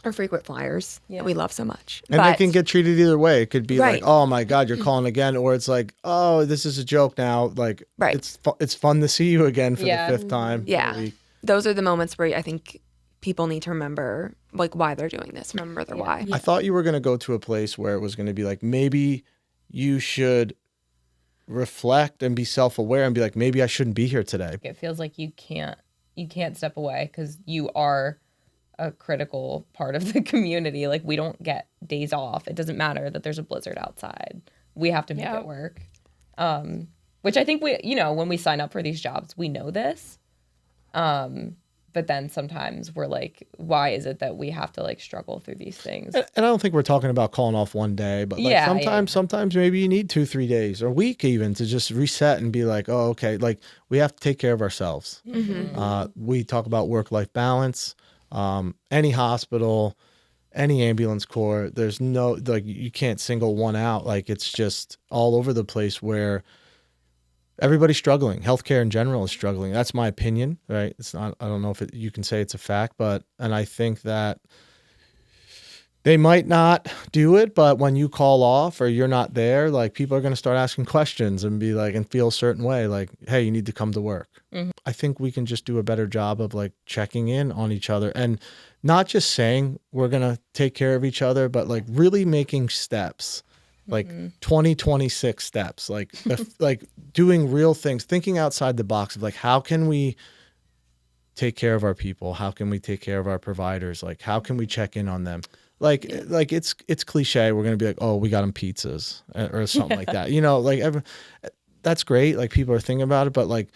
[SPEAKER 4] Or frequent flyers that we love so much.
[SPEAKER 5] and they can get treated either way. It could be
[SPEAKER 4] Right.
[SPEAKER 5] like, oh my God, you're calling again, or it's like, oh, this is a joke now. Like,
[SPEAKER 4] Right.
[SPEAKER 5] it's fun to see you again for
[SPEAKER 1] Yeah.
[SPEAKER 5] the 5th time.
[SPEAKER 4] Yeah.
[SPEAKER 5] a week.
[SPEAKER 4] Those are the moments where I think people need to remember like why they're doing this, remember their why.
[SPEAKER 5] I thought you were going to go to a place where it was going to be like, maybe you should reflect and be self-aware and be like, maybe I shouldn't be here today.
[SPEAKER 1] It feels like you can't step away because you are a critical part of the community. Like, we don't get days off. It doesn't matter that there's a blizzard outside. We have to make it work. Which I think we, you know, when we sign up for these jobs, we know this. But then sometimes we're like, why is it that we have to like struggle through these things?
[SPEAKER 5] And I don't think we're talking about calling off one day, but like
[SPEAKER 1] Yeah,
[SPEAKER 5] sometimes maybe you need 2-3 days or a week even to just reset and be like, oh, okay. Like, we have to take care of ourselves. We talk about work-life balance. Any hospital, any ambulance corps, there's no, like, you can't single one out. Like, it's just all over the place where everybody's struggling. Healthcare in general is struggling. That's my opinion, right? It's not, I don't know if you can say it's a fact, and I think that they might not do it, but when you call off or you're not there, like, people are going to start asking questions and be like, and feel a certain way, like, hey, you need to come to work. I think we can just do a better job of like checking in on each other, and not just saying we're going to take care of each other, but like really making steps, like 2026 steps, like, like doing real things, thinking outside the box of like, how can we take care of our people? How can we take care of our providers? Like, how can we check in on them? Like it's cliche. We're going to be like, oh, we got them pizzas or something like that. You know, like that's great. Like, people are thinking about it, but like,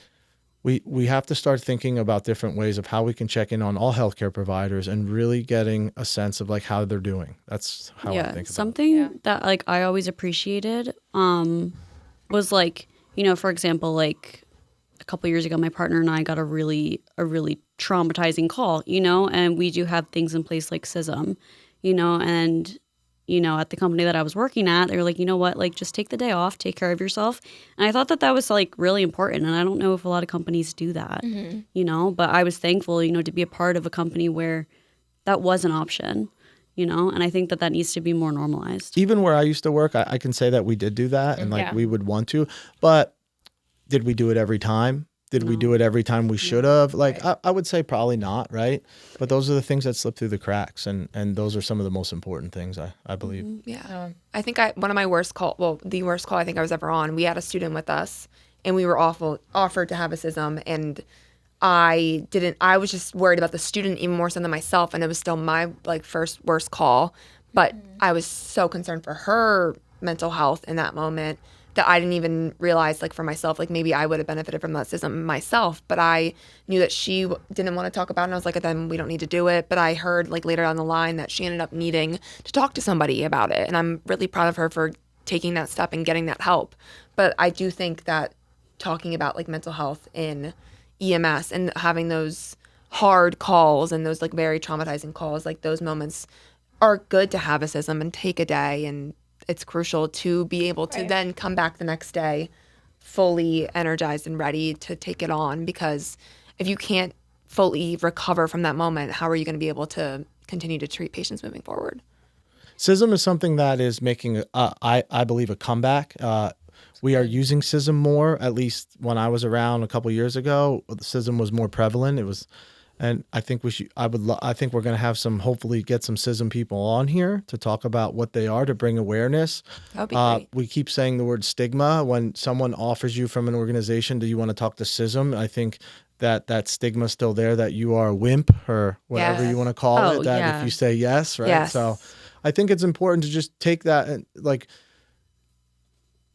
[SPEAKER 5] we have to start thinking about different ways of how we can check in on all healthcare providers and really getting a sense of like how they're doing. That's how I think about
[SPEAKER 2] something that like I always appreciated was like, you know, for example, like a couple years ago, my partner and I got a really traumatizing call, you know, and we do have things in place like SISM, you know, and you know, at the company that I was working at, they were like, you know what, like, just take the day off, take care of yourself. And I thought that was like really important. And I don't know if a lot of companies do that, you know, but I was thankful, you know, to be a part of a company where that was an option, you know, and I think that needs to be more normalized.
[SPEAKER 5] Even where I used to work, I can say that we did do that, and like we would want to, but did we do it every time? Did we do it every time we should have? Like, I would say probably not, right? But those are the things that slip through the cracks, and those are some of the most important things, I believe.
[SPEAKER 4] Yeah. I think one of my worst the worst call I think I was ever on, we had a student with us, and we were offered to have a SISM, and I was just worried about the student even more so than myself, and it was still my like first worst call, but I was so concerned for her mental health in that moment that I didn't even realize, like, for myself, like, maybe I would have benefited from that SISM myself, but I knew that she didn't want to talk about it, and I was like, then we don't need to do it. But I heard, like, later down the line that she ended up needing to talk to somebody about it, and I'm really proud of her for taking that step and getting that help. But I do think that talking about, like, mental health in EMS and having those hard calls and those, like, very traumatizing calls, like, those moments are good to have a SISM and take a day, and it's crucial to be able to then come back the next day fully energized and ready to take it on, because if you can't fully recover from that moment, how are you going to be able to continue to treat patients moving forward?
[SPEAKER 5] CISM is something that is making, I believe, a comeback. We are using CISM more. At least when I was around a couple years ago, the CISM was more prevalent. It was, and I think we should. I think we're going to have hopefully get some CISM people on here to talk about what they are, to bring awareness.
[SPEAKER 4] That would be great.
[SPEAKER 5] We keep saying the word stigma when someone offers you from an organization. Do you want to talk to CISM? I think that stigma is still there, that you are a wimp or whatever you want to call it. That if you say yes, right?
[SPEAKER 4] Yes.
[SPEAKER 5] So I think it's important to just take that and like.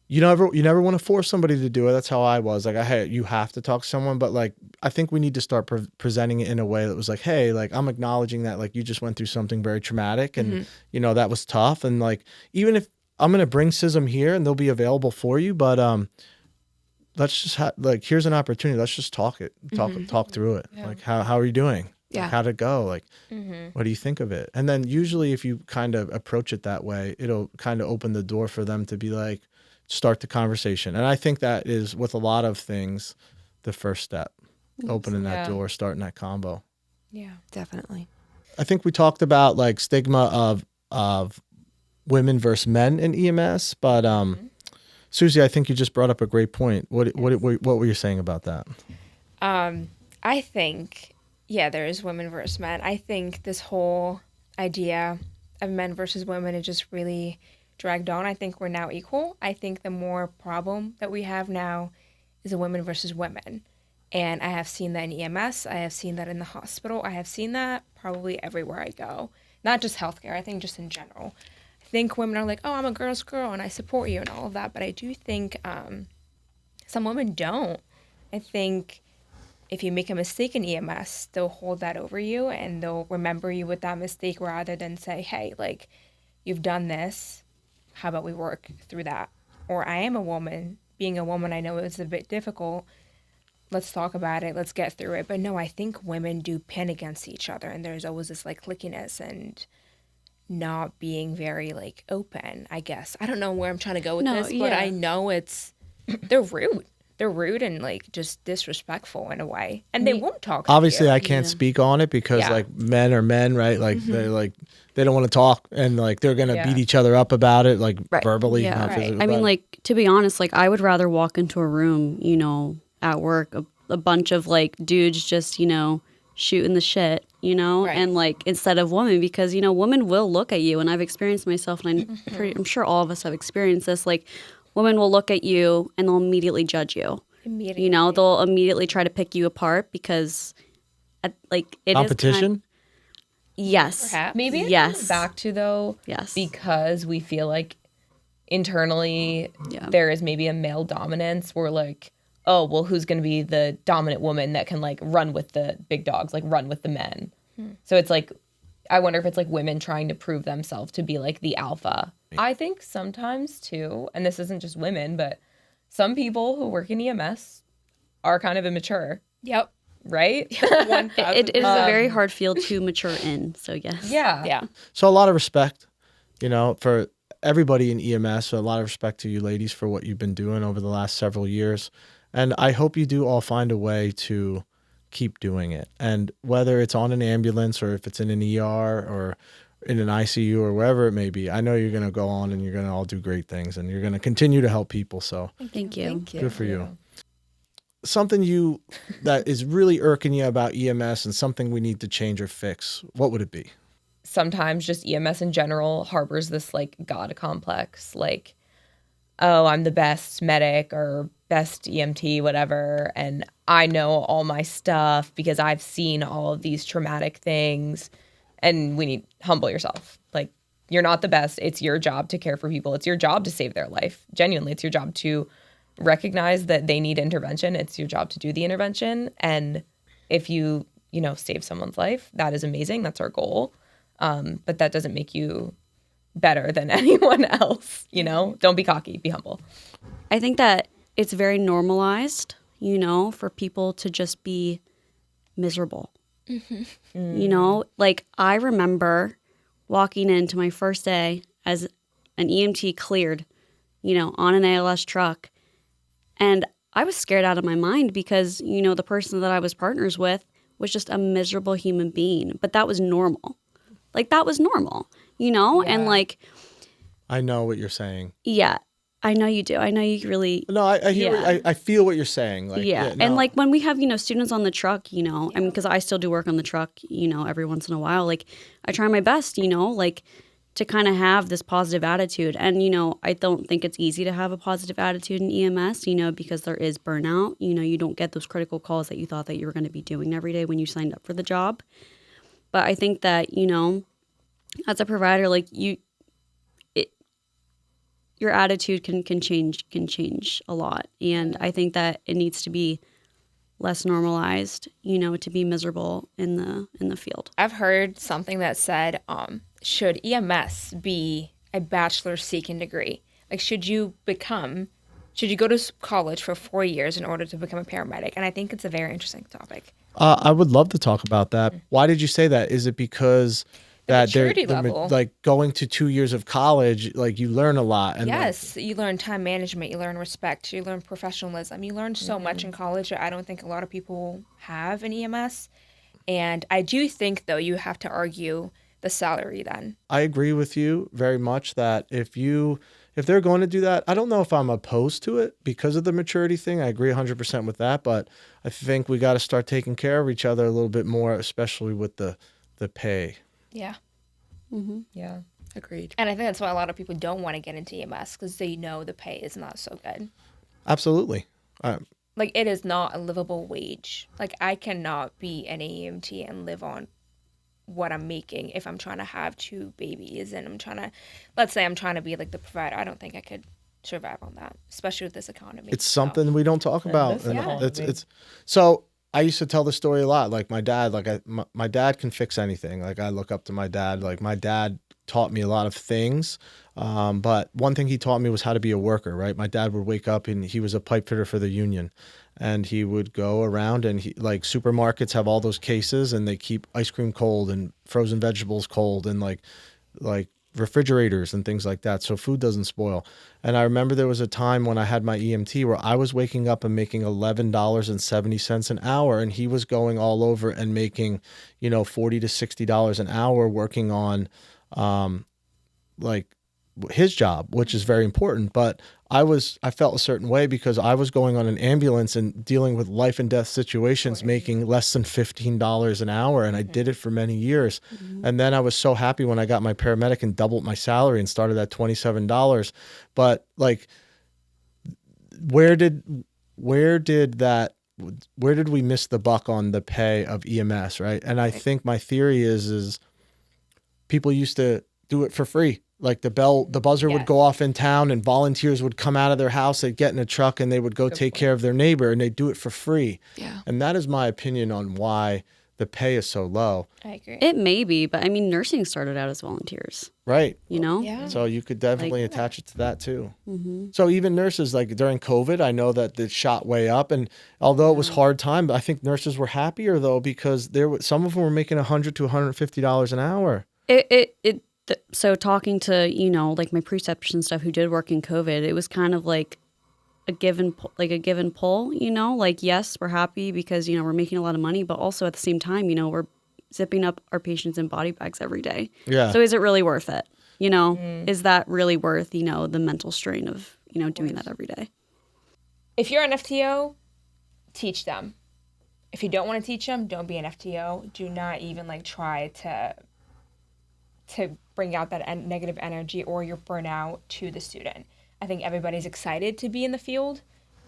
[SPEAKER 5] You never want to force somebody to do it. That's how I was. Like, you have to talk to someone, but like, I think we need to start presenting it in a way that was like, hey, like, I'm acknowledging that like you just went through something very traumatic, and that was tough. And like, even if I'm gonna bring CISM here and they'll be available for you, but let's just here's an opportunity. Let's just talk through it. Yeah. Like, how are you doing?
[SPEAKER 4] Yeah.
[SPEAKER 5] Like, how'd it go? Like, what do you think of it? And then usually, if you kind of approach it that way, it'll kind of open the door for them to be like, start the conversation. And I think that is, with a lot of things, the first step, opening that door, starting that combo.
[SPEAKER 4] Yeah, definitely.
[SPEAKER 5] I think we talked about like stigma of women versus men in EMS, but Suzie, I think you just brought up a great point. What were you saying about that?
[SPEAKER 3] I think, there is women versus men. I think this whole idea of men versus women is just really dragged on. I think we're now equal. I think the more problem that we have now is a women versus women. And I have seen that in EMS. I have seen that in the hospital. I have seen that probably everywhere I go. Not just healthcare, I think just in general. I think women are like, oh, I'm a girl's girl and I support you and all of that. But I do think some women don't. I think if you make a mistake in EMS, they'll hold that over you and they'll remember you with that mistake rather than say, hey, like, you've done this. How about we work through that? Or I am a woman. Being a woman, I know it's a bit difficult. Let's talk about it. Let's get through it. But no, I think women do pin against each other. And there's always this like clickiness and not being very like open, I guess. I don't know where I'm trying to go with this, but I know they're rude. They're rude and like just disrespectful in a way. And they won't talk to
[SPEAKER 5] Obviously,
[SPEAKER 3] you.
[SPEAKER 5] I can't speak on it because like men are men, right? Like they're like, they don't want to talk and like they're going to beat each other up about it, like verbally, not physically.
[SPEAKER 2] I mean, like, to be honest, like I would rather walk into a room, at work, a bunch of like dudes just, shooting the shit, and like instead of women, because, women will look at you, and I've experienced myself, and I'm sure all of us have experienced this, like women will look at you and they'll immediately judge you. They'll immediately try to pick you apart because like it
[SPEAKER 5] competition.
[SPEAKER 2] Yes.
[SPEAKER 1] Perhaps. Maybe it comes back to though, because we feel like internally there is maybe a male dominance. We're like, oh, well, who's going to be the dominant woman that can like run with the big dogs, like run with the men? So it's like, I wonder if it's like women trying to prove themselves to be like the alpha. I think sometimes too, and this isn't just women, but some people who work in EMS are kind of immature.
[SPEAKER 3] Yep.
[SPEAKER 1] Right?
[SPEAKER 2] It is a very hard field to mature in. So yes.
[SPEAKER 1] Yeah.
[SPEAKER 5] So a lot of respect, for everybody in EMS. So a lot of respect to you ladies for what you've been doing over the last several years. And I hope you do all find a way to keep doing it. And whether it's on an ambulance or if it's in an ER or in an ICU or wherever it may be, I know you're going to go on and you're going to all do great things and you're going to continue to help people. So
[SPEAKER 2] thank you.
[SPEAKER 5] Good for you. Something that is really irking you about EMS and something we need to change or fix, what would it be?
[SPEAKER 1] Sometimes just EMS in general harbors this like God complex, like, oh, I'm the best medic or best EMT, whatever, and I know all my stuff because I've seen all of these traumatic things. And we need humble yourself. Like, you're not the best. It's your job to care for people. It's your job to save their life. Genuinely, it's your job to recognize that they need intervention. It's your job to do the intervention. And if you save someone's life, that is amazing. That's our goal. But that doesn't make you better than anyone else. Don't be cocky, be humble.
[SPEAKER 2] I think that it's very normalized, for people to just be miserable. Like I remember walking into my first day as an EMT cleared, on an ALS truck. And I was scared out of my mind because, the person that I was partners with was just a miserable human being. But that was normal. Like, that was normal, And, like...
[SPEAKER 5] I know what you're saying.
[SPEAKER 2] Yeah, I know you do. I know you really...
[SPEAKER 5] No, I hear.
[SPEAKER 2] Yeah.
[SPEAKER 5] I feel what you're saying. Like,
[SPEAKER 2] yeah.
[SPEAKER 5] no.
[SPEAKER 2] And, like, when we have, students on the truck, I mean, because I still do work on the truck, every once in a while. Like, I try my best, like... to kind of have this positive attitude. And, I don't think it's easy to have a positive attitude in EMS, because there is burnout. You don't get those critical calls that you thought that you were going to be doing every day when you signed up for the job. But I think that, as a provider, like your attitude can change a lot. And I think that it needs to be less normalized, to be miserable in the field.
[SPEAKER 3] I've heard something that said, should EMS be a bachelor's seeking degree? Like, should you go to college for 4 years in order to become a paramedic? And I think it's a very interesting topic.
[SPEAKER 5] I would love to talk about that. Why did you say that? Is it because that
[SPEAKER 3] maturity level.
[SPEAKER 5] like going to 2 years of college, like you learn a lot? And
[SPEAKER 3] yes, you learn time management, you learn respect, you learn professionalism. You learn so much in college that I don't think a lot of people have in EMS. And I do think, though, you have to argue the salary then.
[SPEAKER 5] I agree with you very much that if they're going to do that, I don't know if I'm opposed to it because of the maturity thing. I agree 100% with that, but I think we got to start taking care of each other a little bit more, especially with the pay.
[SPEAKER 3] Yeah.
[SPEAKER 2] Mm-hmm.
[SPEAKER 1] Yeah.
[SPEAKER 4] Agreed.
[SPEAKER 3] And I think that's why a lot of people don't want to get into EMS because they know the pay is not so good.
[SPEAKER 5] Absolutely.
[SPEAKER 3] Like, it is not a livable wage. Like, I cannot be an EMT and live on what I'm making if I'm trying to have 2 babies and let's say I'm trying to be like the provider. I don't think I could survive on that, especially with this economy.
[SPEAKER 5] It's something we don't talk about.
[SPEAKER 1] Yeah.
[SPEAKER 5] It's so I used to tell the story a lot. Like my dad, my dad can fix anything. Like I look up to my dad. Like my dad taught me a lot of things. But one thing he taught me was how to be a worker, right? My dad would wake up and he was a pipe fitter for the union. And he would go around and like supermarkets have all those cases and they keep ice cream cold and frozen vegetables cold and like refrigerators and things like that. So food doesn't spoil. And I remember there was a time when I had my EMT where I was waking up and making $11.70 an hour. And he was going all over and making, $40 to $60 an hour working on, like his job, which is very important. But I felt a certain way because I was going on an ambulance and dealing with life and death situations, making less than $15 an hour. And I did it for many years. And then I was so happy when I got my paramedic and doubled my salary and started at $27. But like, where did we miss the buck on the pay of EMS? Right. And I think my theory is people used to do it for free. Like the buzzer would go off in town and volunteers would come out of their house, they'd get in a truck and they would go take care of their neighbor and they'd do it for free.
[SPEAKER 4] Yeah.
[SPEAKER 5] And that is my opinion on why the pay is so low.
[SPEAKER 3] I agree.
[SPEAKER 2] It may be, but I mean, nursing started out as volunteers,
[SPEAKER 5] Right.
[SPEAKER 3] Yeah.
[SPEAKER 5] So you could definitely attach it to that too. Mm-hmm. So even nurses, like during COVID, I know that it shot way up. And although it was hard time, I think nurses were happier though, because some of them were making $100 to $150 an hour.
[SPEAKER 2] So talking to, like my preceptors and stuff who did work in COVID, it was kind of like a give and pull, like, yes, we're happy because, we're making a lot of money, but also at the same time, we're zipping up our patients in body bags every day.
[SPEAKER 5] Yeah.
[SPEAKER 2] So is it really worth it? Is that really worth, the mental strain of, doing that every day?
[SPEAKER 3] If you're an FTO, teach them. If you don't want to teach them, don't be an FTO. Do not even try to bring out that negative energy or your burnout to the student. I think everybody's excited to be in the field.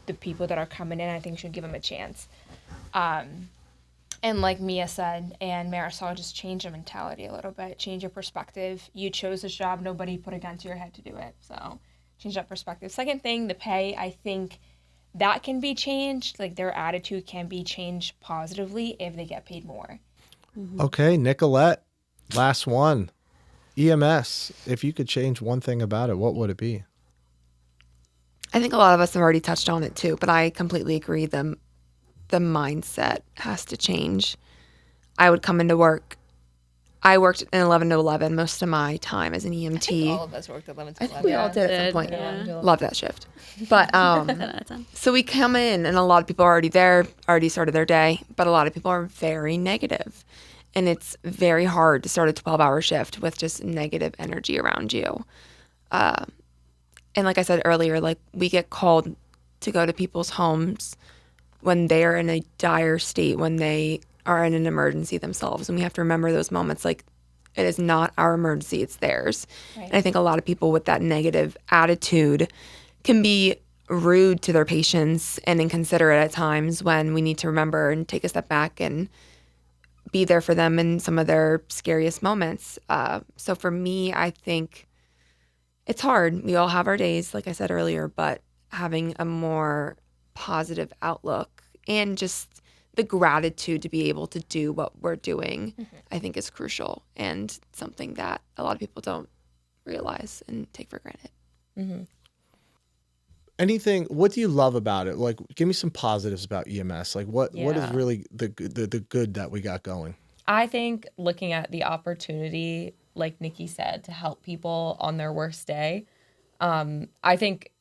[SPEAKER 3] The people that are coming in, I think, should give them a chance. And like Mia said, and Marisol, just change your mentality a little bit. Change your perspective. You chose this job. Nobody put a gun to your head to do it. So change that perspective. Second thing, the pay, I think that can be changed. Like their attitude can be changed positively if they get paid more.
[SPEAKER 5] Mm-hmm. Okay, Nikolette, last one. EMS, if you could change one thing about it, what would it be?
[SPEAKER 4] I think a lot of us have already touched on it too, but I completely agree. The mindset has to change. I would come into work I worked in 11 to 11 most of my time as an EMT.
[SPEAKER 3] All of us worked 11 to
[SPEAKER 4] I
[SPEAKER 3] 11.
[SPEAKER 4] think we all did at some point.
[SPEAKER 2] Yeah.
[SPEAKER 4] Love that shift. But
[SPEAKER 2] 10 out of 10.
[SPEAKER 4] so we come in and a lot of people are already there, already started their day, but a lot of people are very negative. And it's very hard to start a 12-hour shift with just negative energy around you. And like I said earlier, like we get called to go to people's homes when they're in a dire state, when they are in an emergency themselves. And we have to remember those moments, like it is not our emergency, it's theirs.
[SPEAKER 3] Right.
[SPEAKER 4] And I think a lot of people with that negative attitude can be rude to their patients and inconsiderate at times, when we need to remember and take a step back and be there for them in some of their scariest moments. So for me, I think it's hard. We all have our days, like I said earlier, but having a more positive outlook and just the gratitude to be able to do what we're doing, I think is crucial and something that a lot of people don't realize and take for granted.
[SPEAKER 5] Anything, what do you love about it? Like, give me some positives about EMS. Like, what is
[SPEAKER 1] Yeah.
[SPEAKER 5] really the good that we got going?
[SPEAKER 1] I think looking at the opportunity, like Nikki said, to help people on their worst day, I think,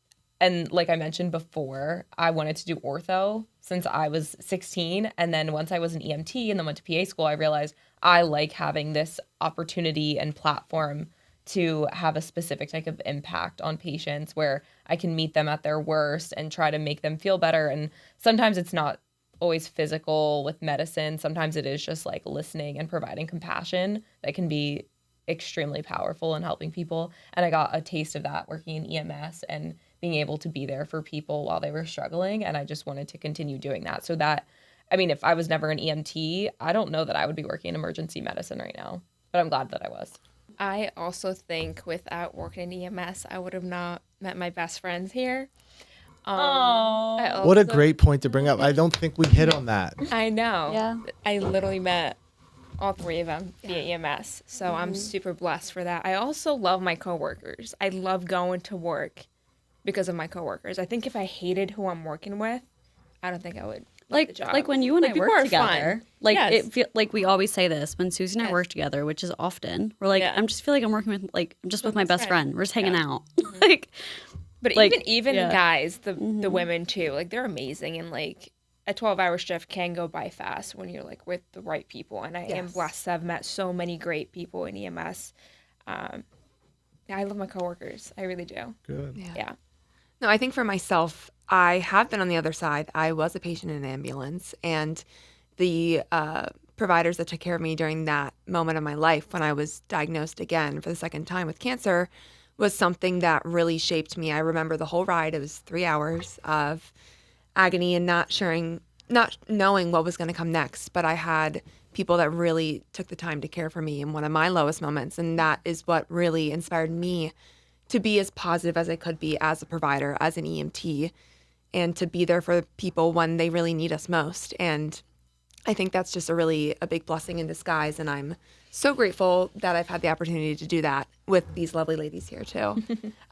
[SPEAKER 1] and like I mentioned before, I wanted to do ortho since I was 16. And then once I was an EMT and then went to PA school, I realized I like having this opportunity and platform to have a specific type of impact on patients where I can meet them at their worst and try to make them feel better. And sometimes it's not always physical with medicine. Sometimes it is just like listening and providing compassion that can be extremely powerful in helping people. And I got a taste of that working in EMS and being able to be there for people while they were struggling. And I just wanted to continue doing that. So that, I mean, if I was never an EMT, I don't know that I would be working in emergency medicine right now, but I'm glad that I was.
[SPEAKER 3] I also think without working in EMS, I would have not met my best friends here. I
[SPEAKER 5] What a
[SPEAKER 3] also-
[SPEAKER 5] great point to bring up. I don't think we hit on that.
[SPEAKER 3] I know.
[SPEAKER 2] Yeah.
[SPEAKER 3] I literally met all three of them via EMS. So I'm super blessed for that. I also love my coworkers. I love going to work because of my coworkers. I think if I hated who I'm working with, I don't think I would like the job.
[SPEAKER 2] Like when you and I
[SPEAKER 3] people
[SPEAKER 2] work
[SPEAKER 3] are
[SPEAKER 2] together,
[SPEAKER 3] fun.
[SPEAKER 2] like
[SPEAKER 3] Yes.
[SPEAKER 2] it feel like we always say this when Suzie and I
[SPEAKER 3] Yes.
[SPEAKER 2] work together, which is often. We're like,
[SPEAKER 3] Yeah.
[SPEAKER 2] I'm just feel like I'm working with I'm just with my best friend. We're just hanging out.
[SPEAKER 3] But
[SPEAKER 2] like,
[SPEAKER 3] even
[SPEAKER 2] yeah.
[SPEAKER 3] the guys, the women too, like they're amazing, and like a 12-hour shift can go by fast when you're like with the right people. And I am
[SPEAKER 4] Yes.
[SPEAKER 3] blessed to have met so many great people in EMS. I love my coworkers. I really do.
[SPEAKER 5] Good.
[SPEAKER 3] Yeah.
[SPEAKER 4] No, I think for myself, I have been on the other side. I was a patient in an ambulance, and the providers that took care of me during that moment of my life when I was diagnosed again for the second time with cancer was something that really shaped me. I remember the whole ride. It was 3 hours of agony and not knowing what was going to come next. But I had people that really took the time to care for me in one of my lowest moments. And that is what really inspired me to be as positive as I could be as a provider, as an EMT, and to be there for people when they really need us most. And I think that's just a big blessing in disguise. And I'm so grateful that I've had the opportunity to do that with these lovely ladies here too.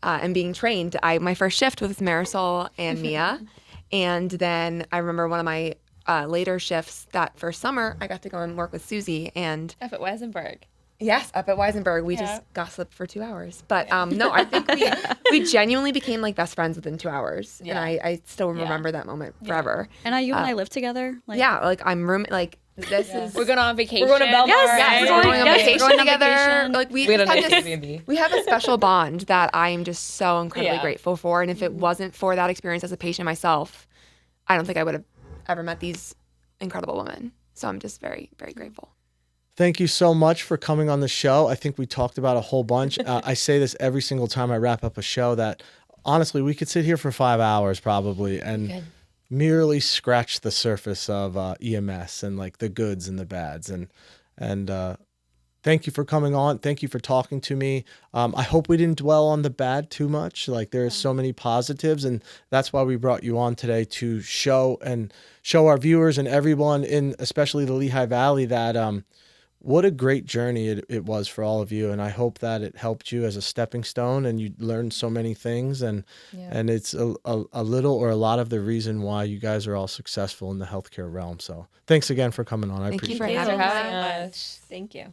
[SPEAKER 4] And being trained, my first shift was Marisol and Mia. And then I remember one of my later shifts that first summer, I got to go and work with Suzie. And
[SPEAKER 3] Up at Weisenberg.
[SPEAKER 4] yes, up at Weisenberg, we just gossiped for 2 hours. But no, I think we genuinely became like best friends within 2 hours.
[SPEAKER 3] Yeah.
[SPEAKER 4] And I still remember that moment forever.
[SPEAKER 2] And now you and I live together. Like,
[SPEAKER 4] Yeah, like I'm this is
[SPEAKER 3] We're going on vacation.
[SPEAKER 1] We're going to Belmar.
[SPEAKER 4] yes,
[SPEAKER 2] We're
[SPEAKER 4] we're
[SPEAKER 2] going-
[SPEAKER 4] going on
[SPEAKER 2] yes,
[SPEAKER 4] vacation
[SPEAKER 2] we're going on
[SPEAKER 4] together.
[SPEAKER 2] vacation.
[SPEAKER 4] Like
[SPEAKER 1] We had a
[SPEAKER 4] just
[SPEAKER 1] nice
[SPEAKER 4] have
[SPEAKER 1] Airbnb.
[SPEAKER 4] we have a special bond that I am just so incredibly
[SPEAKER 3] Yeah.
[SPEAKER 4] grateful for. And if it wasn't for that experience as a patient myself, I don't think I would have ever met these incredible women. So I'm just very, very grateful.
[SPEAKER 5] Thank you so much for coming on the show. I think we talked about a whole bunch. I say this every single time I wrap up a show that honestly, we could sit here for 5 hours probably and merely scratch the surface of EMS and like the goods and the bads. And thank you for coming on. Thank you for talking to me. I hope we didn't dwell on the bad too much. Like there are so many positives, and that's why we brought you on today to show our viewers and everyone in, especially the Lehigh Valley, that what a great journey it was for all of you. And I hope that it helped you as a stepping stone and you learned so many things. And it's a little or a lot of the reason why you guys are all successful in the healthcare realm. So thanks again for coming on. I
[SPEAKER 4] Thank you
[SPEAKER 5] appreciate
[SPEAKER 4] for
[SPEAKER 5] it.
[SPEAKER 3] Thanks for
[SPEAKER 4] having
[SPEAKER 3] having
[SPEAKER 4] us.
[SPEAKER 3] us. Thank you.